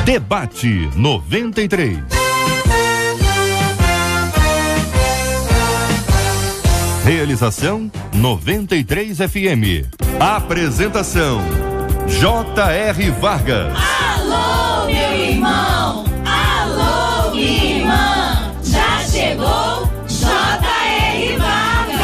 Debate 93. Realização 93 FM. Apresentação J.R. Vargas. Alô, meu irmão! Alô, minha irmã! Já chegou J.R. Vargas!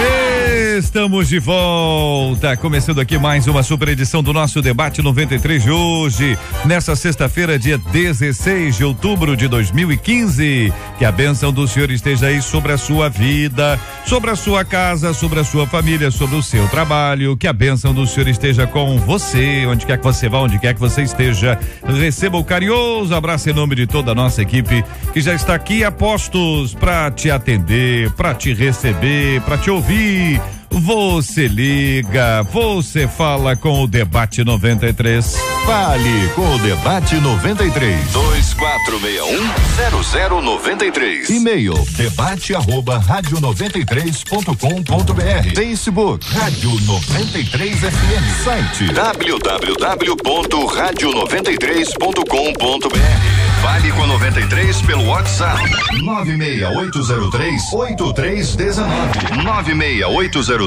Estamos de volta, começando aqui mais uma super edição do nosso Debate 93 de hoje, nessa sexta-feira, dia 16 de outubro de 2015. Que a bênção do Senhor esteja aí sobre a sua vida, sobre a sua casa, sobre a sua família, sobre o seu trabalho. Que a bênção do Senhor esteja com você, onde quer que você vá, onde quer que você esteja. Receba o carinhoso abraço em nome de toda a nossa equipe que já está aqui a postos para te atender, para te receber, para te ouvir. Você liga, você fala com o Debate 93. Fale com o Debate 93. 2461-0093. E-mail debate@radio93.com.br. Facebook Rádio 93 FM. Site www.radio93.com.br. Fale com 93 pelo WhatsApp 96803-8319. 96803-8319.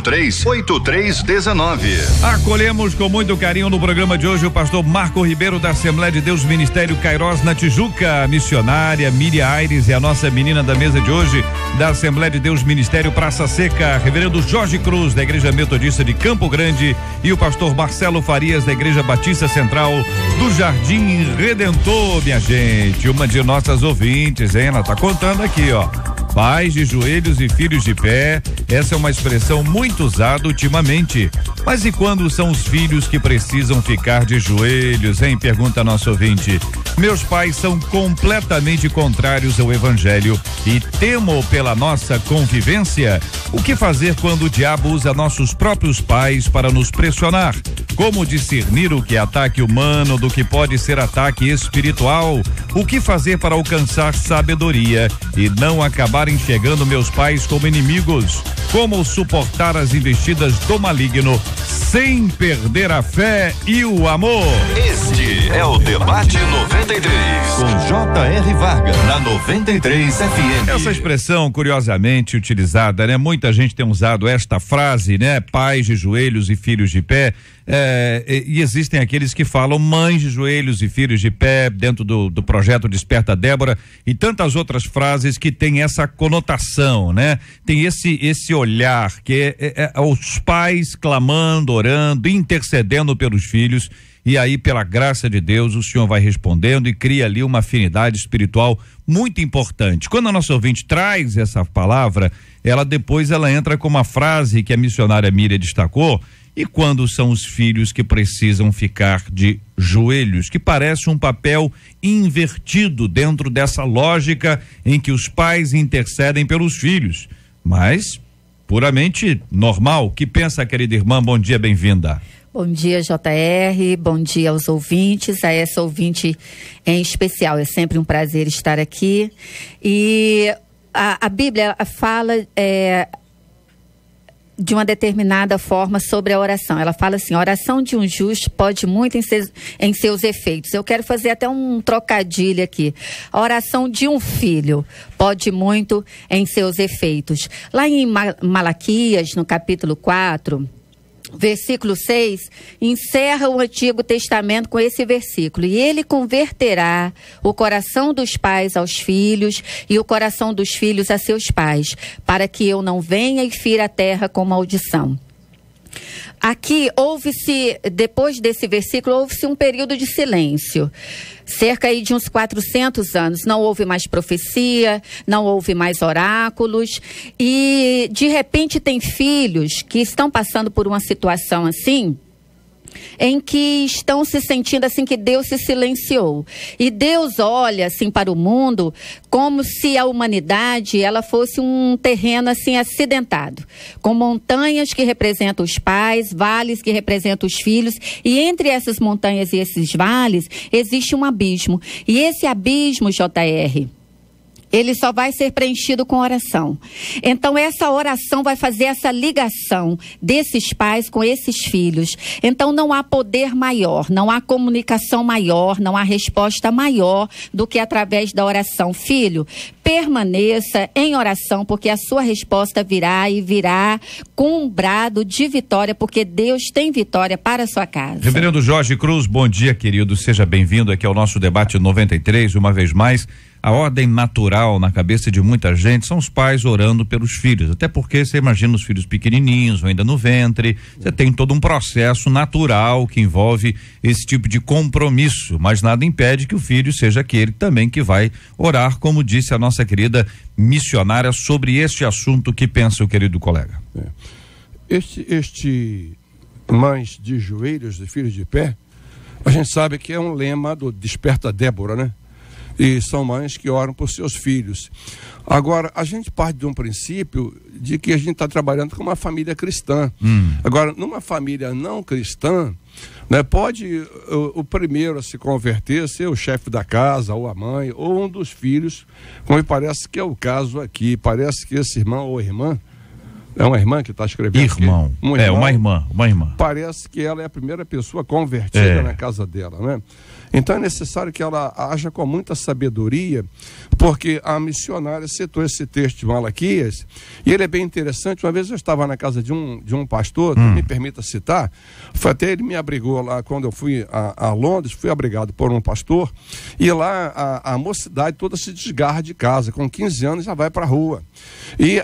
Acolhemos com muito carinho no programa de hoje o pastor Marco Ribeiro da Assembleia de Deus Ministério Cairós na Tijuca, a missionária Miriam Aires e a nossa menina da mesa de hoje da Assembleia de Deus Ministério Praça Seca, reverendo Jorge Cruz da Igreja Metodista de Campo Grande e o pastor Marcelo Farias da Igreja Batista Central do Jardim Redentor, minha gente, uma de nossas ouvintes, hein? Ela tá contando aqui, ó. Pais de joelhos e filhos de pé, essa é uma expressão muito usada ultimamente. Mas e quando são os filhos que precisam ficar de joelhos, hein? Pergunta nosso ouvinte. Meus pais são completamente contrários ao evangelho e temo pela nossa convivência. O que fazer quando o diabo usa nossos próprios pais para nos pressionar? Como discernir o que é ataque humano do que pode ser ataque espiritual? O que fazer para alcançar sabedoria e não acabar enxergando meus pais como inimigos? Como suportar as investidas do maligno sem perder a fé e o amor? Este é o Debate 93 com J.R. Vargas na 93 FM. Essa expressão curiosamente utilizada, né? Muita gente tem usado esta frase, né? Pais de joelhos e filhos de pé. E existem aqueles que falam mães de joelhos e filhos de pé dentro do projeto Desperta Débora e tantas outras frases que tem essa conotação, né? Tem esse olhar que é os pais clamando, orando, intercedendo pelos filhos e aí pela graça de Deus o Senhor vai respondendo e cria ali uma afinidade espiritual muito importante. Quando a nossa ouvinte traz essa palavra, ela entra com uma frase que a missionária Miriam destacou. E quando são os filhos que precisam ficar de joelhos, que parece um papel invertido dentro dessa lógica em que os pais intercedem pelos filhos, mas puramente normal. O que pensa, querida irmã? Bom dia, bem-vinda. Bom dia, JR, bom dia aos ouvintes, a essa ouvinte em especial. É sempre um prazer estar aqui. E a Bíblia fala de uma determinada forma sobre a oração. Ela fala assim: a oração de um justo pode muito em seus efeitos. Eu quero fazer até um trocadilho aqui. A oração de um filho pode muito em seus efeitos. Lá em Malaquias, no capítulo 4, versículo 6, encerra o Antigo Testamento com esse versículo: e ele converterá o coração dos pais aos filhos e o coração dos filhos a seus pais, para que eu não venha e fira a terra com maldição. Aqui depois desse versículo, houve-se um período de silêncio. Cerca aí de uns 400 anos, não houve mais profecia, não houve mais oráculos e de repente tem filhos que estão passando por uma situação assim, em que estão se sentindo assim que Deus se silenciou. E Deus olha assim para o mundo como se a humanidade ela fosse um terreno assim acidentado, com montanhas que representam os pais, vales que representam os filhos, e entre essas montanhas e esses vales existe um abismo. E esse abismo, JR, ele só vai ser preenchido com oração. Então, essa oração vai fazer essa ligação desses pais com esses filhos. Então, não há poder maior, não há comunicação maior, não há resposta maior do que através da oração. Filho, permaneça em oração, porque a sua resposta virá e virá com um brado de vitória, porque Deus tem vitória para a sua casa. Reverendo Jorge Cruz, bom dia, querido. Seja bem-vindo aqui ao nosso debate 93, uma vez mais. A ordem natural na cabeça de muita gente são os pais orando pelos filhos, até porque você imagina os filhos pequenininhos, ainda no ventre, você tem todo um processo natural que envolve esse tipo de compromisso, mas nada impede que o filho seja aquele também que vai orar, como disse a nossa querida missionária sobre este assunto. Que pensa o querido colega? Este mães de joelhos e filhos de pé, a gente sabe que é um lema do Desperta Débora, né? E são mães que oram por seus filhos. Agora, a gente parte de um princípio de que a gente está trabalhando com uma família cristã. Agora, numa família não cristã, né, pode o primeiro a se converter ser o chefe da casa, ou a mãe, ou um dos filhos, como me parece que é o caso aqui. Parece que esse irmão ou irmã, é uma irmã que está escrevendo? Irmão. Uma irmã. Parece que ela é a primeira pessoa convertida na casa dela, né? Então é necessário que ela haja com muita sabedoria, porque a missionária citou esse texto de Malaquias, e ele é bem interessante. Uma vez eu estava na casa de um pastor, me permita citar, até ele me abrigou lá quando eu fui a Londres, fui abrigado por um pastor, e lá a mocidade toda se desgarra de casa, com 15 anos já vai para a rua. E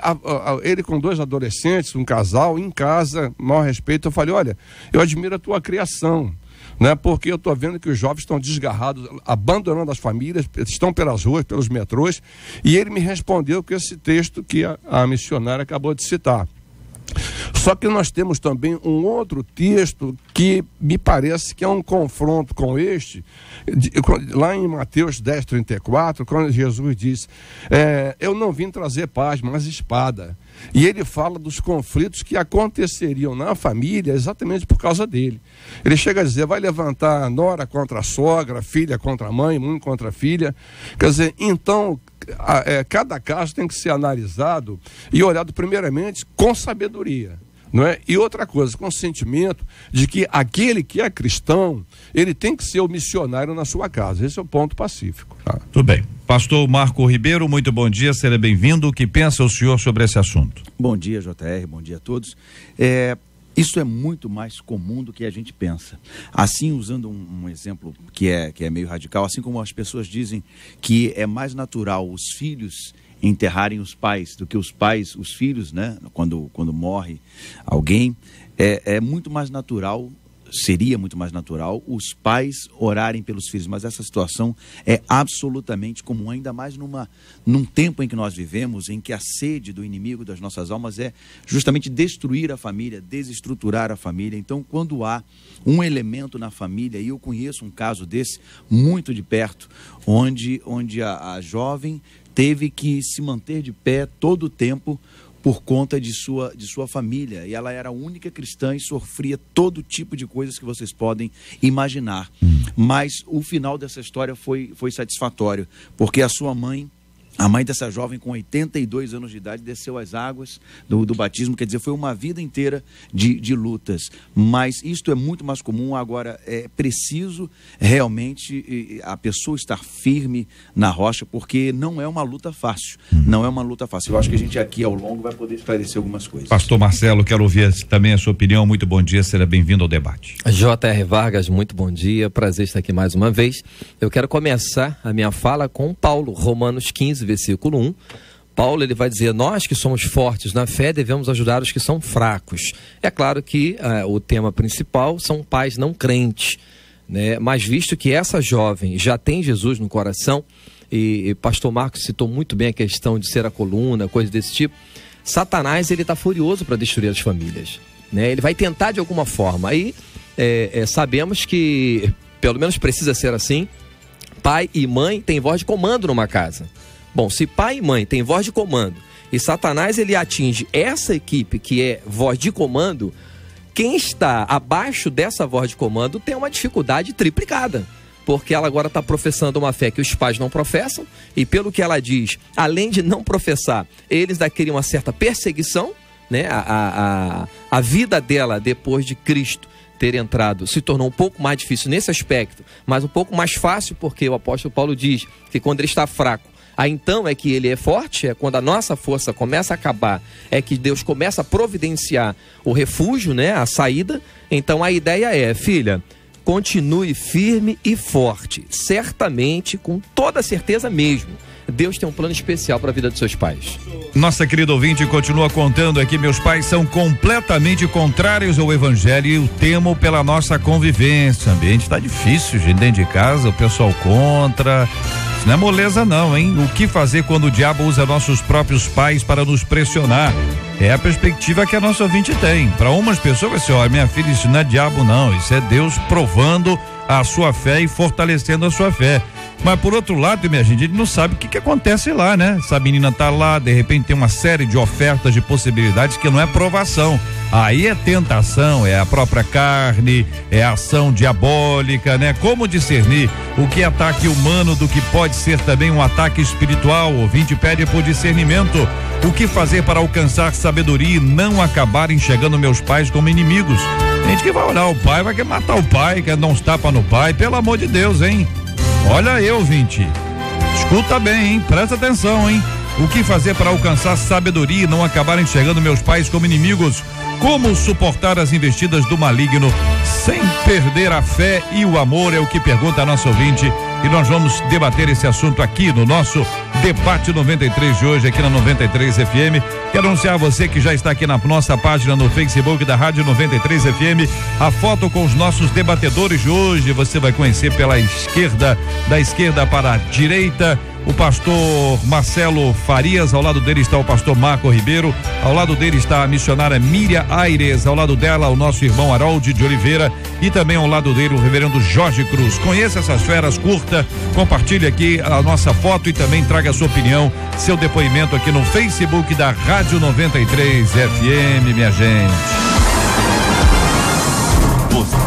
ele com 2 adolescentes, um casal, em casa, maior respeito, eu falei, olha, eu admiro a tua criação, né? Porque eu estou vendo que os jovens estão desgarrados, abandonando as famílias, estão pelas ruas, pelos metrôs, e ele me respondeu com esse texto que a missionária acabou de citar. Só que nós temos também um outro texto que me parece que é um confronto com este, lá em Mateus 10:34, quando Jesus diz, eu não vim trazer paz, mas espada. E ele fala dos conflitos que aconteceriam na família exatamente por causa dele. Ele chega a dizer, vai levantar nora contra a sogra, filha contra a mãe contra a filha. Quer dizer, então, cada caso tem que ser analisado e olhado primeiramente com sabedoria, não é? E outra coisa, com o sentimento de que aquele que é cristão, ele tem que ser o missionário na sua casa. Esse é o ponto pacífico. Tá? Tudo bem. Pastor Marco Ribeiro, muito bom dia, seja bem-vindo. O que pensa o senhor sobre esse assunto? Bom dia, JR, bom dia a todos. Isso é muito mais comum do que a gente pensa. Assim, usando um exemplo que é meio radical, assim como as pessoas dizem que é mais natural os filhos enterrarem os pais do que os pais, os filhos, né? Quando morre alguém, é muito mais natural, seria muito mais natural os pais orarem pelos filhos, mas essa situação é absolutamente comum, ainda mais num tempo em que nós vivemos, em que a sede do inimigo das nossas almas é justamente destruir a família, desestruturar a família. Então, quando há um elemento na família, e eu conheço um caso desse muito de perto, onde a jovem teve que se manter de pé todo o tempo por conta de sua família, e ela era a única cristã e sofria todo tipo de coisas que vocês podem imaginar. Mas o final dessa história foi satisfatório, porque a sua mãe, a mãe dessa jovem com 82 anos de idade, desceu às águas do batismo. Quer dizer, foi uma vida inteira de lutas, mas isto é muito mais comum. Agora, é preciso realmente a pessoa estar firme na rocha, porque não é uma luta fácil, não é uma luta fácil. Eu acho que a gente aqui ao longo vai poder esclarecer algumas coisas. Pastor Marcelo, quero ouvir também a sua opinião. Muito bom dia, seja bem-vindo ao debate. J.R. Vargas, muito bom dia, prazer estar aqui mais uma vez. Eu quero começar a minha fala com Paulo, Romanos 15, versículo 1. Paulo, ele vai dizer, nós que somos fortes na fé devemos ajudar os que são fracos. É claro que o tema principal são pais não crentes, né? Mas visto que essa jovem já tem Jesus no coração, e pastor Marcos citou muito bem a questão de ser a coluna, coisa desse tipo, Satanás, ele está furioso para destruir as famílias, né? Ele vai tentar de alguma forma. Aí sabemos que, pelo menos precisa ser assim, pai e mãe têm voz de comando numa casa. Bom, se pai e mãe têm voz de comando e Satanás ele atinge essa equipe que é voz de comando, quem está abaixo dessa voz de comando tem uma dificuldade triplicada. porque ela agora está professando uma fé que os pais não professam, e pelo que ela diz, além de não professar, eles ainda queriam uma certa perseguição, né? A vida dela, depois de Cristo ter entrado, se tornou um pouco mais difícil nesse aspecto, mas um pouco mais fácil, porque o apóstolo Paulo diz que quando ele está fraco, aí então é que ele é forte, é quando a nossa força começa a acabar, é que Deus começa a providenciar o refúgio, né? A saída. Então a ideia é, filha, continue firme e forte, certamente, com toda certeza mesmo, Deus tem um plano especial para a vida dos seus pais. Nossa querida ouvinte continua contando aqui: meus pais são completamente contrários ao evangelho e eu temo pela nossa convivência. O ambiente está difícil, gente, dentro de casa, o pessoal contra. Isso não é moleza não, hein? O que fazer quando o diabo usa nossos próprios pais para nos pressionar? É a perspectiva que a nossa ouvinte tem. Para umas pessoas vai ser: olha, minha filha, isso não é diabo não, isso é Deus provando a sua fé e fortalecendo a sua fé. Mas por outro lado, minha gente, ele não sabe o que acontece lá, né? Essa menina tá lá, de repente tem uma série de ofertas, de possibilidades que não é provação. Aí é tentação, é a própria carne, é ação diabólica, né? Como discernir o que é ataque humano do que pode ser também um ataque espiritual? O ouvinte pede por discernimento. O que fazer para alcançar sabedoria e não acabar enxergando meus pais como inimigos? Gente que vai olhar o pai, vai querer matar o pai, quer dar uns tapas no pai, pelo amor de Deus, hein? Olha eu, ouvinte, escuta bem, hein? Presta atenção, hein? O que fazer para alcançar sabedoria e não acabar enxergando meus pais como inimigos? Como suportar as investidas do maligno sem perder a fé e o amor? É o que pergunta a nossa ouvinte, e nós vamos debater esse assunto aqui no nosso Debate 93 de hoje, aqui na 93 FM. Quero anunciar a você que já está aqui na nossa página no Facebook da Rádio 93 FM, a foto com os nossos debatedores de hoje. Você vai conhecer pela esquerda, da esquerda para a direita, o pastor Marcelo Farias. Ao lado dele está o pastor Marco Ribeiro, ao lado dele está a missionária Miriam Aires, ao lado dela o nosso irmão Harold de Oliveira, e também ao lado dele o reverendo Jorge Cruz. Conheça essas feras, curta, compartilhe aqui a nossa foto e também traga a sua opinião, seu depoimento aqui no Facebook da Rádio 93 FM, minha gente.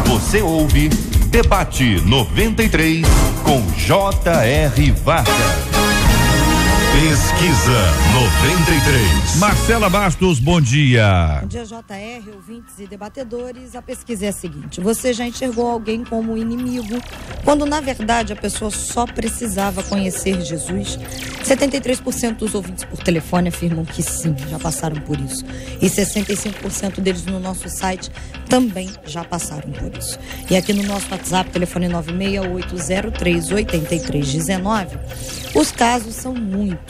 Você ouve Debate 93 com J.R. Vargas. Pesquisa 93. Marcela Bastos, bom dia. Bom dia, JR, ouvintes e debatedores. A pesquisa é a seguinte: você já enxergou alguém como inimigo, quando na verdade a pessoa só precisava conhecer Jesus? 73% dos ouvintes por telefone afirmam que sim, já passaram por isso. E 65% deles no nosso site também já passaram por isso. E aqui no nosso WhatsApp, telefone 968038319, os casos são muitos.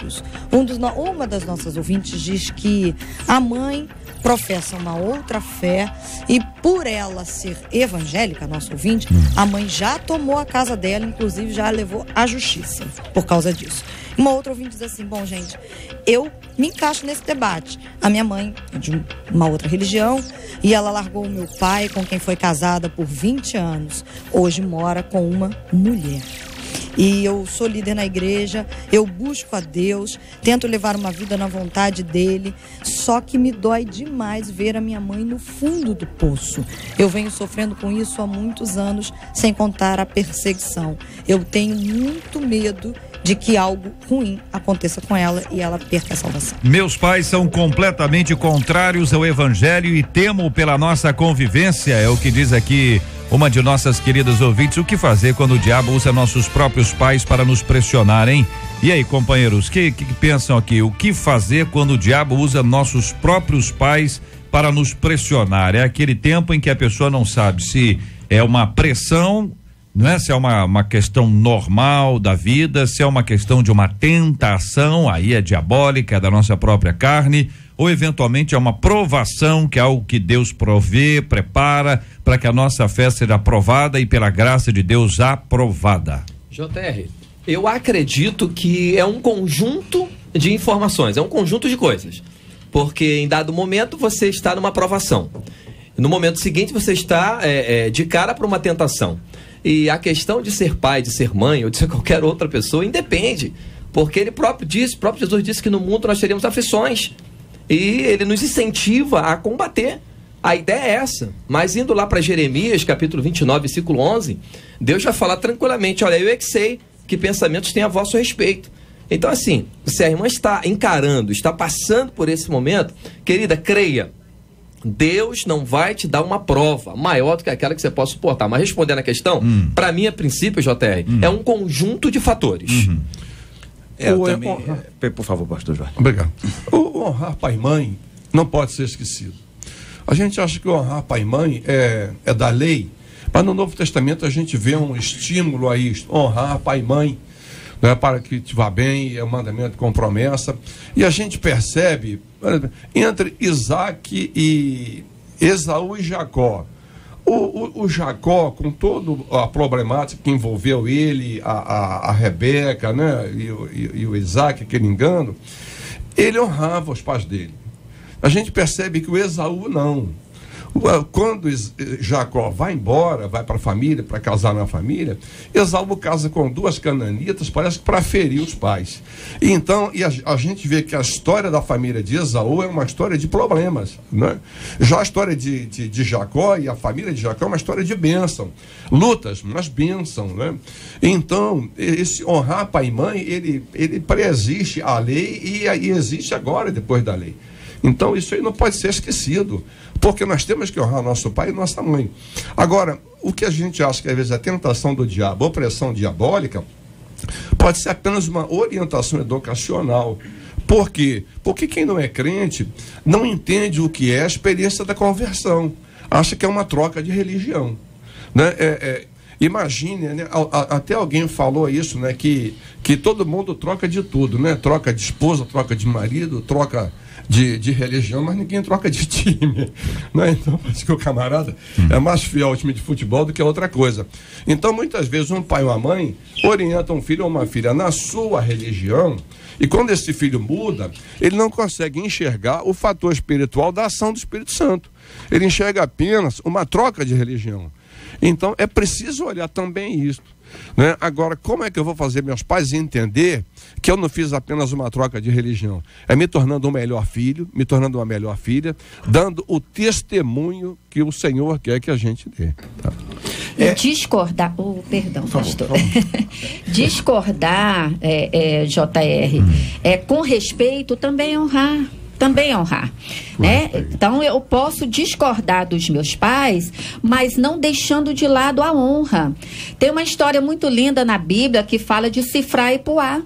Uma das nossas ouvintes diz que a mãe professa uma outra fé e por ela ser evangélica, nossa ouvinte, a mãe já tomou a casa dela, inclusive já a levou à justiça por causa disso. Uma outra ouvinte diz assim: bom, gente, eu me encaixo nesse debate. A minha mãe é de uma outra religião e ela largou o meu pai, com quem foi casada por 20 anos. Hoje mora com uma mulher. E eu sou líder na igreja, eu busco a Deus, tento levar uma vida na vontade dele, só que me dói demais ver a minha mãe no fundo do poço. Eu venho sofrendo com isso há muitos anos, sem contar a perseguição. Eu tenho muito medo de que algo ruim aconteça com ela e ela perca a salvação. Meus pais são completamente contrários ao evangelho e temo pela nossa convivência, é o que diz aqui uma de nossas queridas ouvintes. O que fazer quando o diabo usa nossos próprios pais para nos pressionar, hein? E aí, companheiros, que pensam aqui? O que fazer quando o diabo usa nossos próprios pais para nos pressionar? É aquele tempo em que a pessoa não sabe se é uma pressão, não é? Se é uma questão normal da vida, se é uma questão de uma tentação, aí é diabólica, é da nossa própria carne, ou eventualmente é uma provação, que é algo que Deus provê, prepara para que a nossa fé seja aprovada e pela graça de Deus aprovada. JR, eu acredito que é um conjunto de informações, é um conjunto de coisas, porque em dado momento você está numa provação, no momento seguinte você está de cara para uma tentação. E a questão de ser pai, de ser mãe ou de ser qualquer outra pessoa independe, porque ele próprio Jesus disse que no mundo nós teríamos aflições e ele nos incentiva a combater, A ideia é essa. Mas indo lá para Jeremias, capítulo 29, versículo 11, Deus vai falar tranquilamente: olha, eu é que sei que pensamentos têm a vosso respeito. Então, assim, se a irmã está encarando, está passando por esse momento, querida, creia, Deus não vai te dar uma prova maior do que aquela que você possa suportar. Mas respondendo a questão, para mim, a princípio, JR, é um conjunto de fatores. Eu também, por favor, pastor Jorge. Obrigado. O honrar pai e mãe não pode ser esquecido. A gente acha que honrar pai e mãe é da lei, mas no Novo Testamento a gente vê um estímulo a isso: honrar pai e mãe, né, para que te vá bem, é um mandamento com promessa. E a gente percebe, entre Isaac e Esaú e Jacó, o Jacó, com toda a problemática que envolveu ele, a Rebeca, né, e o Isaac, aquele engano, ele honrava os pais dele. A gente percebe que o Esaú não. Quando Jacó vai embora, vai para a família, para casar na família, Esaú casa com 2 cananitas, parece que para ferir os pais. E então, a gente vê que a história da família de Esaú é uma história de problemas, né? Já a história de Jacó e a família de Jacó é uma história de bênção, lutas, mas bênção, né? Então, esse honrar pai e mãe, ele preexiste à lei e existe agora depois da lei. Então isso aí não pode ser esquecido, porque nós temos que honrar nosso pai e nossa mãe. Agora, o que a gente acha que às vezes é a tentação do diabo, a opressão diabólica, pode ser apenas uma orientação educacional. Por quê? Porque quem não é crente não entende o que é a experiência da conversão, acha que é uma troca de religião, né? Imagine, né? Até alguém falou isso, né? Que todo mundo troca de tudo, né? Troca de esposa, troca de marido, troca de religião, mas ninguém troca de time, né? Então parece que o camarada é mais fiel ao time de futebol do que a outra coisa. Então muitas vezes um pai ou uma mãe orienta um filho ou uma filha na sua religião, e quando esse filho muda, ele não consegue enxergar o fator espiritual da ação do Espírito Santo. Ele enxerga apenas uma troca de religião. Então é preciso olhar também isso, né? Agora, como é que eu vou fazer meus pais entender que eu não fiz apenas uma troca de religião? É me tornando um melhor filho, me tornando uma melhor filha, dando o testemunho que o Senhor quer que a gente dê, tá? Discordar, perdão, pastor. Discordar, JR, com respeito também honrar. Né? Então eu posso discordar dos meus pais, mas não deixando de lado a honra. Tem uma história muito linda na Bíblia que fala de Sifrá e Puá.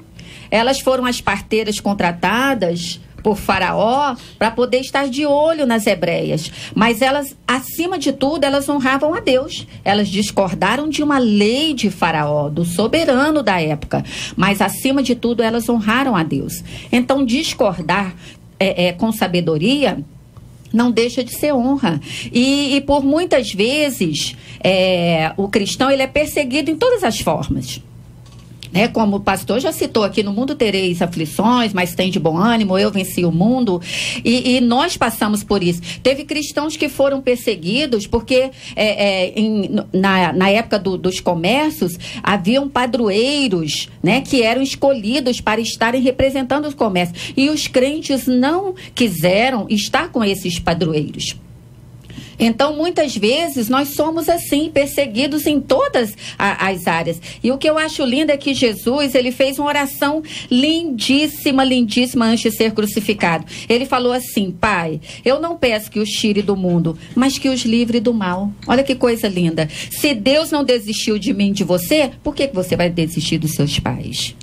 Elas foram as parteiras contratadas por Faraó para poder estar de olho nas hebreias, mas elas, acima de tudo, elas honravam a Deus. Elas discordaram de uma lei de Faraó, do soberano da época, mas acima de tudo elas honraram a Deus. Então discordar com sabedoria não deixa de ser honra. E por muitas vezes o cristão ele é perseguido em todas as formas. né? Como o pastor já citou aqui, no mundo tereis aflições, mas tem de bom ânimo, eu venci o mundo. E nós passamos por isso. Teve cristãos que foram perseguidos porque na época dos comércios haviam padroeiros, né, que eram escolhidos para estarem representando os comércios. E os crentes não quiseram estar com esses padroeiros. Então, muitas vezes, nós somos assim, perseguidos em todas as áreas. E o que eu acho lindo é que Jesus, ele fez uma oração lindíssima, lindíssima antes de ser crucificado. Ele falou assim: Pai, eu não peço que os tire do mundo, mas que os livre do mal. Olha que coisa linda. Se Deus não desistiu de mim, de você, por que você vai desistir dos seus pais?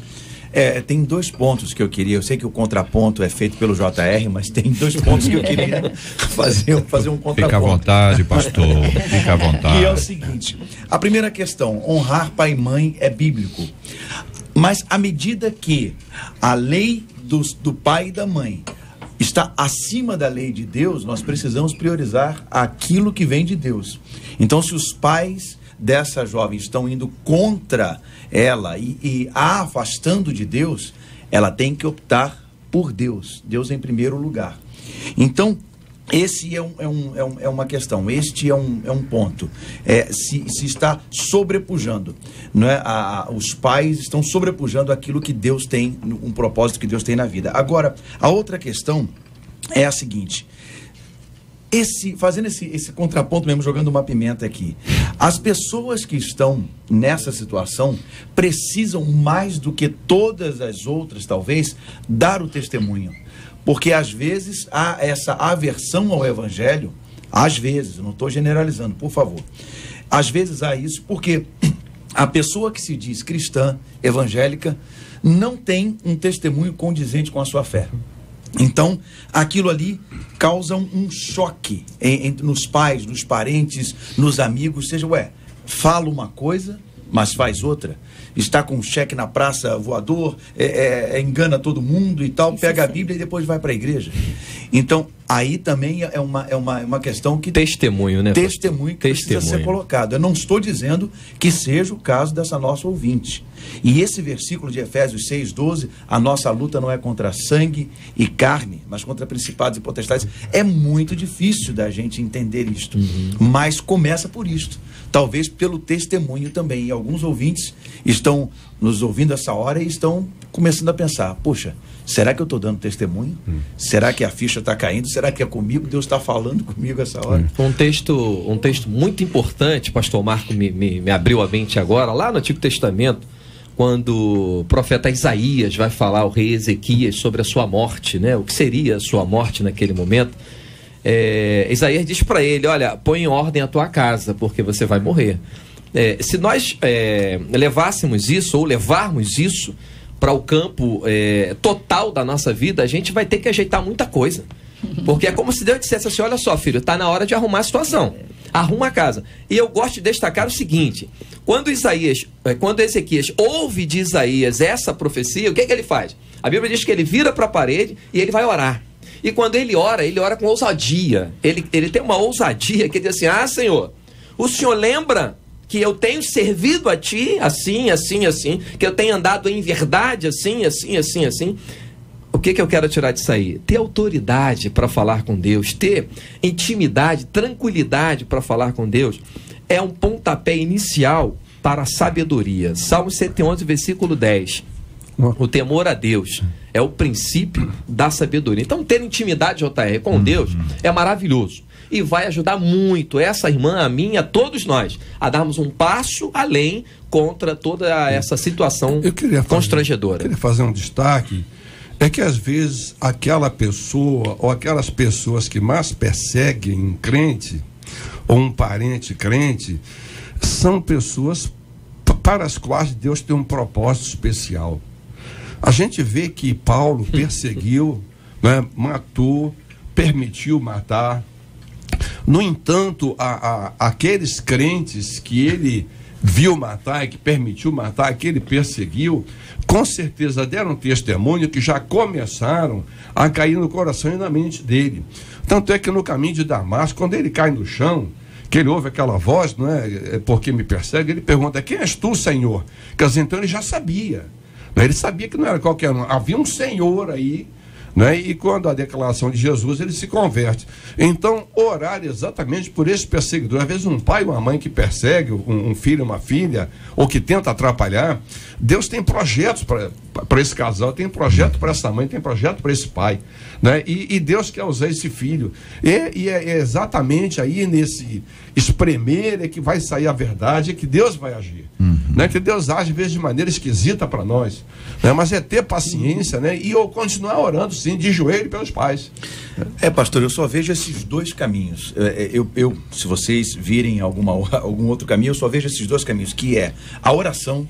Tem dois pontos que eu queria. Eu sei que o contraponto é feito pelo JR, mas tem dois pontos que eu queria fazer um contraponto. Fica à vontade, pastor. Fica à vontade. Que é o seguinte: a primeira questão, honrar pai e mãe é bíblico. Mas à medida que a lei do pai e da mãe está acima da lei de Deus, nós precisamos priorizar aquilo que vem de Deus. Então, se os pais dessa jovem estão indo contra ela e a afastando de Deus, ela tem que optar por Deus. Deus em primeiro lugar. Então, esse é uma questão, este é um ponto. Se está sobrepujando, não é? Os pais estão sobrepujando aquilo que Deus tem, um propósito que Deus tem na vida. Agora, a outra questão é a seguinte: fazendo esse contraponto mesmo, jogando uma pimenta aqui, as pessoas que estão nessa situação precisam mais do que todas as outras, talvez, dar o testemunho. Porque às vezes há essa aversão ao evangelho, às vezes, eu não estou generalizando, por favor. Às vezes há isso porque a pessoa que se diz cristã, evangélica, não tem um testemunho condizente com a sua fé. Então, aquilo ali causa um choque nos pais, nos parentes, nos amigos, seja, fala uma coisa, mas faz outra. Está com um cheque na praça voador, engana todo mundo e tal, pega a Bíblia e depois vai para a igreja. Então, aí também é uma questão que... Testemunho, né? Testemunho que precisa ser colocado. Eu não estou dizendo que seja o caso dessa nossa ouvinte. E esse versículo de Efésios 6:12, a nossa luta não é contra sangue e carne, mas contra principados e potestades. É muito difícil da gente entender isto, mas começa por isto. Talvez pelo testemunho também. E alguns ouvintes estão nos ouvindo essa hora e estão começando a pensar, poxa, será que eu estou dando testemunho? Será que a ficha está caindo? Será que é comigo? Deus está falando comigo essa hora? Um texto muito importante, pastor Marco me abriu a mente agora, lá no Antigo Testamento, quando o profeta Isaías vai falar ao rei Ezequias sobre a sua morte, né? O que seria a sua morte naquele momento. Isaías diz para ele, olha, põe em ordem a tua casa, porque você vai morrer. Se nós levássemos isso, ou levarmos isso para o campo total da nossa vida, a gente vai ter que ajeitar muita coisa. Porque é como se Deus dissesse assim, olha só, filho, está na hora de arrumar a situação. Arruma a casa. E eu gosto de destacar o seguinte, quando Ezequias ouve de Isaías essa profecia, o que ele faz? A Bíblia diz que ele vira para a parede e ele vai orar. E quando ele ora com ousadia. Ele tem uma ousadia que diz assim, Senhor, o Senhor lembra que eu tenho servido a Ti assim, assim, assim, que eu tenho andado em verdade assim, assim, assim, assim. O que eu quero tirar disso aí? Ter autoridade para falar com Deus, ter intimidade, tranquilidade para falar com Deus, é um pontapé inicial para a sabedoria. Salmo 111, versículo 10. O temor a Deus é o princípio da sabedoria. Então, ter intimidade, JR, com Deus é maravilhoso. E vai ajudar muito essa irmã, a mim, a todos nós, a darmos um passo além contra toda essa situação constrangedora. Eu queria fazer um destaque. É que às vezes aquela pessoa ou aquelas pessoas que mais perseguem um crente ou um parente crente são pessoas para as quais Deus tem um propósito especial. A gente vê que Paulo perseguiu, né, matou, permitiu matar. No entanto, aqueles crentes que ele viu matar e que permitiu matar, que ele perseguiu, com certeza deram testemunho que já começaram a cair no coração e na mente dele. Tanto é que no caminho de Damasco, quando ele cai no chão, que ele ouve aquela voz, não é porque me persegue, ele pergunta, quem és tu, Senhor? Quer dizer, então ele já sabia. Ele sabia que não era qualquer um, havia um Senhor aí, né? E quando a declaração de Jesus, ele se converte. Então, orar exatamente por esse perseguidor. Às vezes um pai ou uma mãe que persegue um filho, uma filha, ou que tenta atrapalhar, Deus tem projetos para esse casal, tem projeto para essa mãe, tem projeto para esse pai, né? E Deus quer usar esse filho. E é exatamente aí nesse espremer é que vai sair a verdade, é que Deus vai agir. Né? Que Deus age às vezes de maneira esquisita para nós, né? Mas é ter paciência, né? E eu continuar orando sim, de joelho pelos pais. Pastor, eu só vejo esses dois caminhos. Se vocês virem algum outro caminho, eu só vejo esses dois caminhos, que é a oração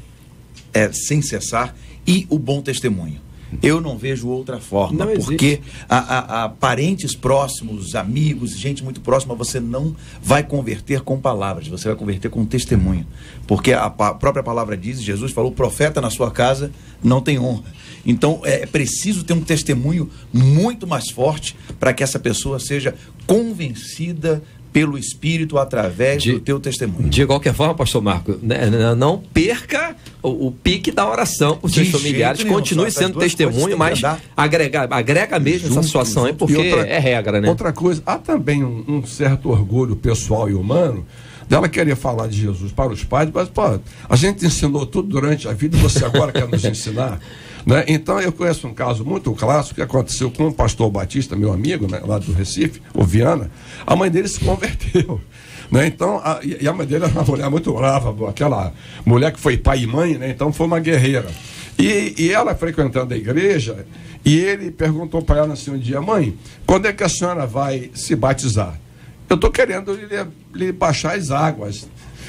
sem cessar e o bom testemunho. Eu não vejo outra forma, porque a parentes próximos, amigos, gente muito próxima, você não vai converter com palavras, você vai converter com testemunho. Porque a própria palavra diz, Jesus falou, profeta na sua casa não tem honra. Então é preciso ter um testemunho muito mais forte para que essa pessoa seja convencida pelo Espírito através do teu testemunho. De qualquer forma, pastor Marco, né, não perca o pique da oração por seus familiares, continue sendo testemunho, mas agrega mesmo essa situação aí, porque é regra, né? Outra coisa, há também um certo orgulho pessoal e humano dela querer falar de Jesus para os pais, mas a gente ensinou tudo durante a vida e você agora quer nos ensinar, Né? Então eu conheço um caso muito clássico que aconteceu com um pastor batista, meu amigo, né, lá do Recife, o Viana. A mãe dele se converteu. Né? Então, e a mãe dele era uma mulher muito brava, aquela mulher que foi pai e mãe, né? Então foi uma guerreira. E ela frequentando a igreja, e ele perguntou para ela assim um dia: mãe, quando é que a senhora vai se batizar? Eu estou querendo lhe baixar as águas.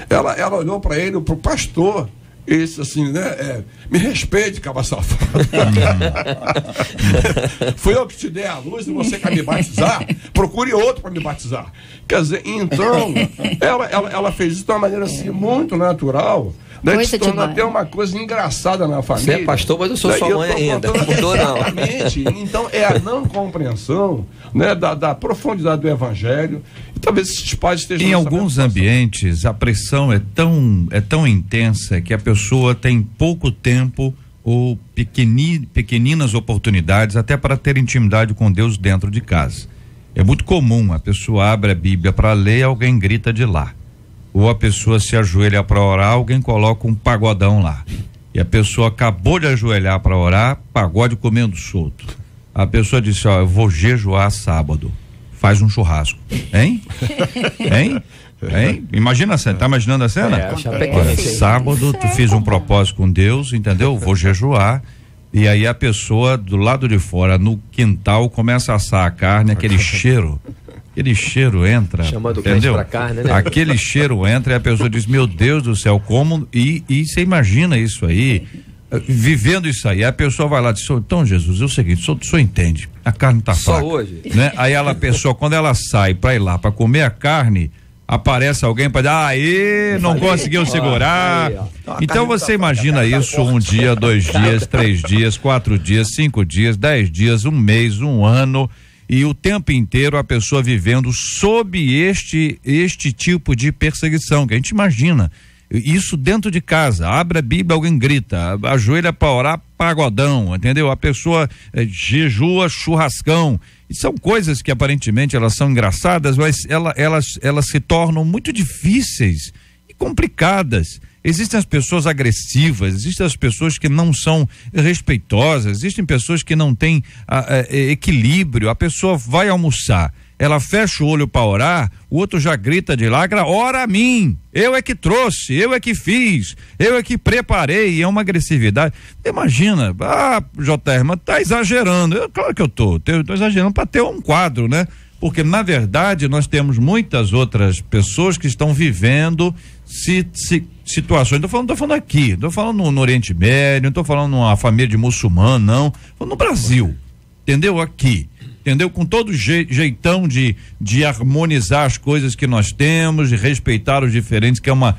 Ela olhou para ele, para o pastor, e disse assim, né? Me respeite, cabra safado. Fui eu que te dei a luz e você quer me batizar? Procure outro para me batizar. Quer dizer, então, ela fez isso de uma maneira assim, muito natural. Daí se torna até uma coisa engraçada na família. Você é pastor, mas eu sou sua mãe ainda. Não mudou, não. Exatamente. Então, é a não compreensão, né, da profundidade do evangelho. E talvez esses pais estejam... Em alguns ambientes, a pressão é tão intensa que a pessoa tem pouco tempo ou pequeninas oportunidades até para ter intimidade com Deus dentro de casa. É muito comum, a pessoa abre a Bíblia para ler e alguém grita de lá. Ou a pessoa se ajoelha para orar, alguém coloca um pagodão lá. E a pessoa acabou de ajoelhar para orar, pagode comendo solto. A pessoa disse, eu vou jejuar sábado. Faz um churrasco. Hein? Hein? Imagina a cena, tá imaginando a cena? Sábado, tu fiz um propósito com Deus, entendeu? Vou jejuar. E aí a pessoa do lado de fora, no quintal, começa a assar a carne, aquele cheiro entra, chamando entendeu? Pra carne, né? Aquele cheiro entra e a pessoa diz, meu Deus do céu, como, e você imagina isso aí, vivendo isso aí, a pessoa vai lá e diz, então Jesus, é o seguinte, o senhor entende, a carne tá fraca. Só hoje. Né? Aí a pessoa, quando ela sai pra ir lá pra comer a carne, aparece alguém para dizer, não conseguiu segurar. Então você imagina isso um dia, 2 dias, 3 dias, 4 dias, 5 dias, 10 dias, um mês, um ano, e o tempo inteiro a pessoa vivendo sob este tipo de perseguição que a gente imagina. Isso dentro de casa, abre a Bíblia, alguém grita, ajoelha para orar, pagodão, entendeu? A pessoa jejua, churrascão. E são coisas que aparentemente elas são engraçadas, mas elas se tornam muito difíceis e complicadas. Existem as pessoas agressivas, existem as pessoas que não são respeitosas, existem pessoas que não têm equilíbrio. A pessoa vai almoçar, ela fecha o olho para orar, o outro já grita de lá, ora a mim, eu é que trouxe, eu é que fiz, eu é que preparei, é uma agressividade. Imagina, JR, mas tá exagerando. Claro que eu tô exagerando para ter um quadro, né? Porque na verdade nós temos muitas outras pessoas que estão vivendo situações, não tô falando aqui, não tô falando no Oriente Médio, não tô falando numa família de muçulmano, não, tô falando no Brasil, entendeu? Aqui, entendeu? Com todo jeitão de harmonizar as coisas que nós temos, de respeitar os diferentes, que é uma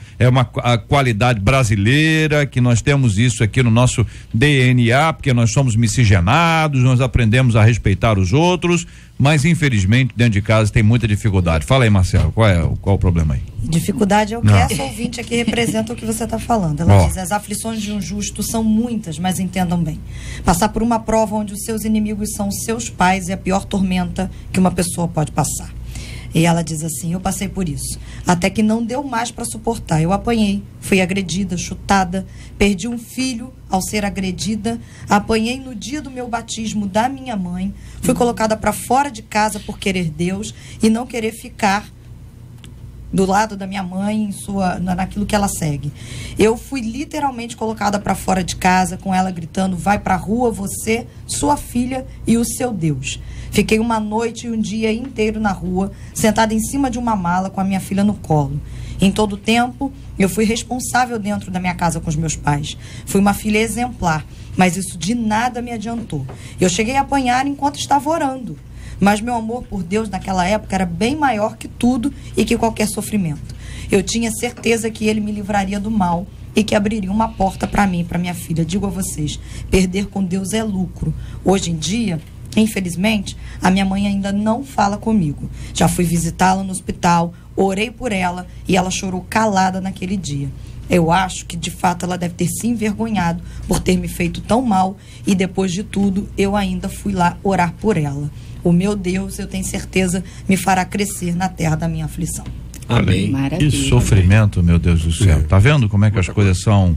qualidade brasileira, que nós temos isso aqui no nosso DNA, porque nós somos miscigenados, nós aprendemos a respeitar os outros, mas infelizmente dentro de casa tem muita dificuldade. Fala aí, Marcelo, qual o problema aí? Dificuldade é o que essa ouvinte aqui representa o que você está falando. Ela diz, as aflições de um justo são muitas, mas entendam bem. Passar por uma prova onde os seus inimigos são os seus pais é a pior tormenta que uma pessoa pode passar. E ela diz assim, eu passei por isso, até que não deu mais para suportar. Eu apanhei, fui agredida, chutada, perdi um filho ao ser agredida, apanhei no dia do meu batismo da minha mãe, fui colocada para fora de casa por querer Deus e não querer ficar do lado da minha mãe naquilo que ela segue. Eu fui literalmente colocada para fora de casa com ela gritando, vai pra rua você, sua filha e o seu Deus. Fiquei uma noite e um dia inteiro na rua, sentada em cima de uma mala com a minha filha no colo. Em todo o tempo, eu fui responsável dentro da minha casa com os meus pais. Fui uma filha exemplar, mas isso de nada me adiantou. Eu cheguei a apanhar enquanto estava orando. Mas meu amor por Deus naquela época era bem maior que tudo e que qualquer sofrimento. Eu tinha certeza que ele me livraria do mal e que abriria uma porta para mim e para minha filha. Digo a vocês, perder com Deus é lucro. Hoje em dia, infelizmente, a minha mãe ainda não fala comigo. Já fui visitá-la no hospital, orei por ela e ela chorou calada naquele dia. Eu acho que, de fato, ela deve ter se envergonhado por ter me feito tão mal e, depois de tudo, eu ainda fui lá orar por ela. O meu Deus, eu tenho certeza, me fará crescer na terra da minha aflição. Amém. Que sofrimento, meu Deus do céu. Tá vendo como é que as coisas são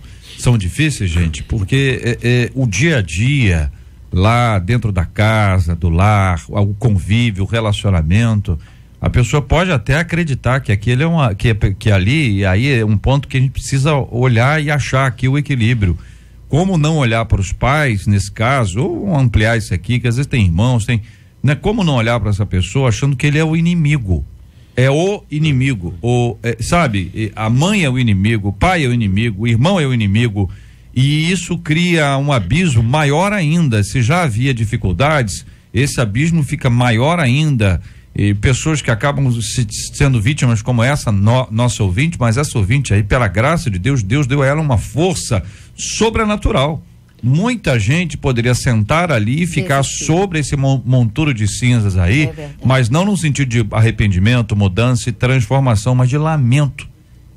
difíceis, gente? Porque o dia a dia, lá dentro da casa, do lar, o convívio, o relacionamento, a pessoa pode até acreditar que aquele que ali, e aí é um ponto que a gente precisa olhar e achar aqui o equilíbrio. Como não olhar para os pais, nesse caso, ou ampliar isso aqui, que às vezes tem irmãos, né? Como não olhar para essa pessoa achando que ele é o inimigo? É o inimigo, sabe? A mãe é o inimigo, o pai é o inimigo, o irmão é o inimigo, e isso cria um abismo maior ainda. Se já havia dificuldades, esse abismo fica maior ainda, e pessoas que acabam sendo vítimas como essa nossa ouvinte, mas essa ouvinte aí, pela graça de Deus, Deus deu a ela uma força sobrenatural. Muita gente poderia sentar ali e ficar sobre esse monturo de cinzas aí, mas não no sentido de arrependimento, mudança e transformação, mas de lamento,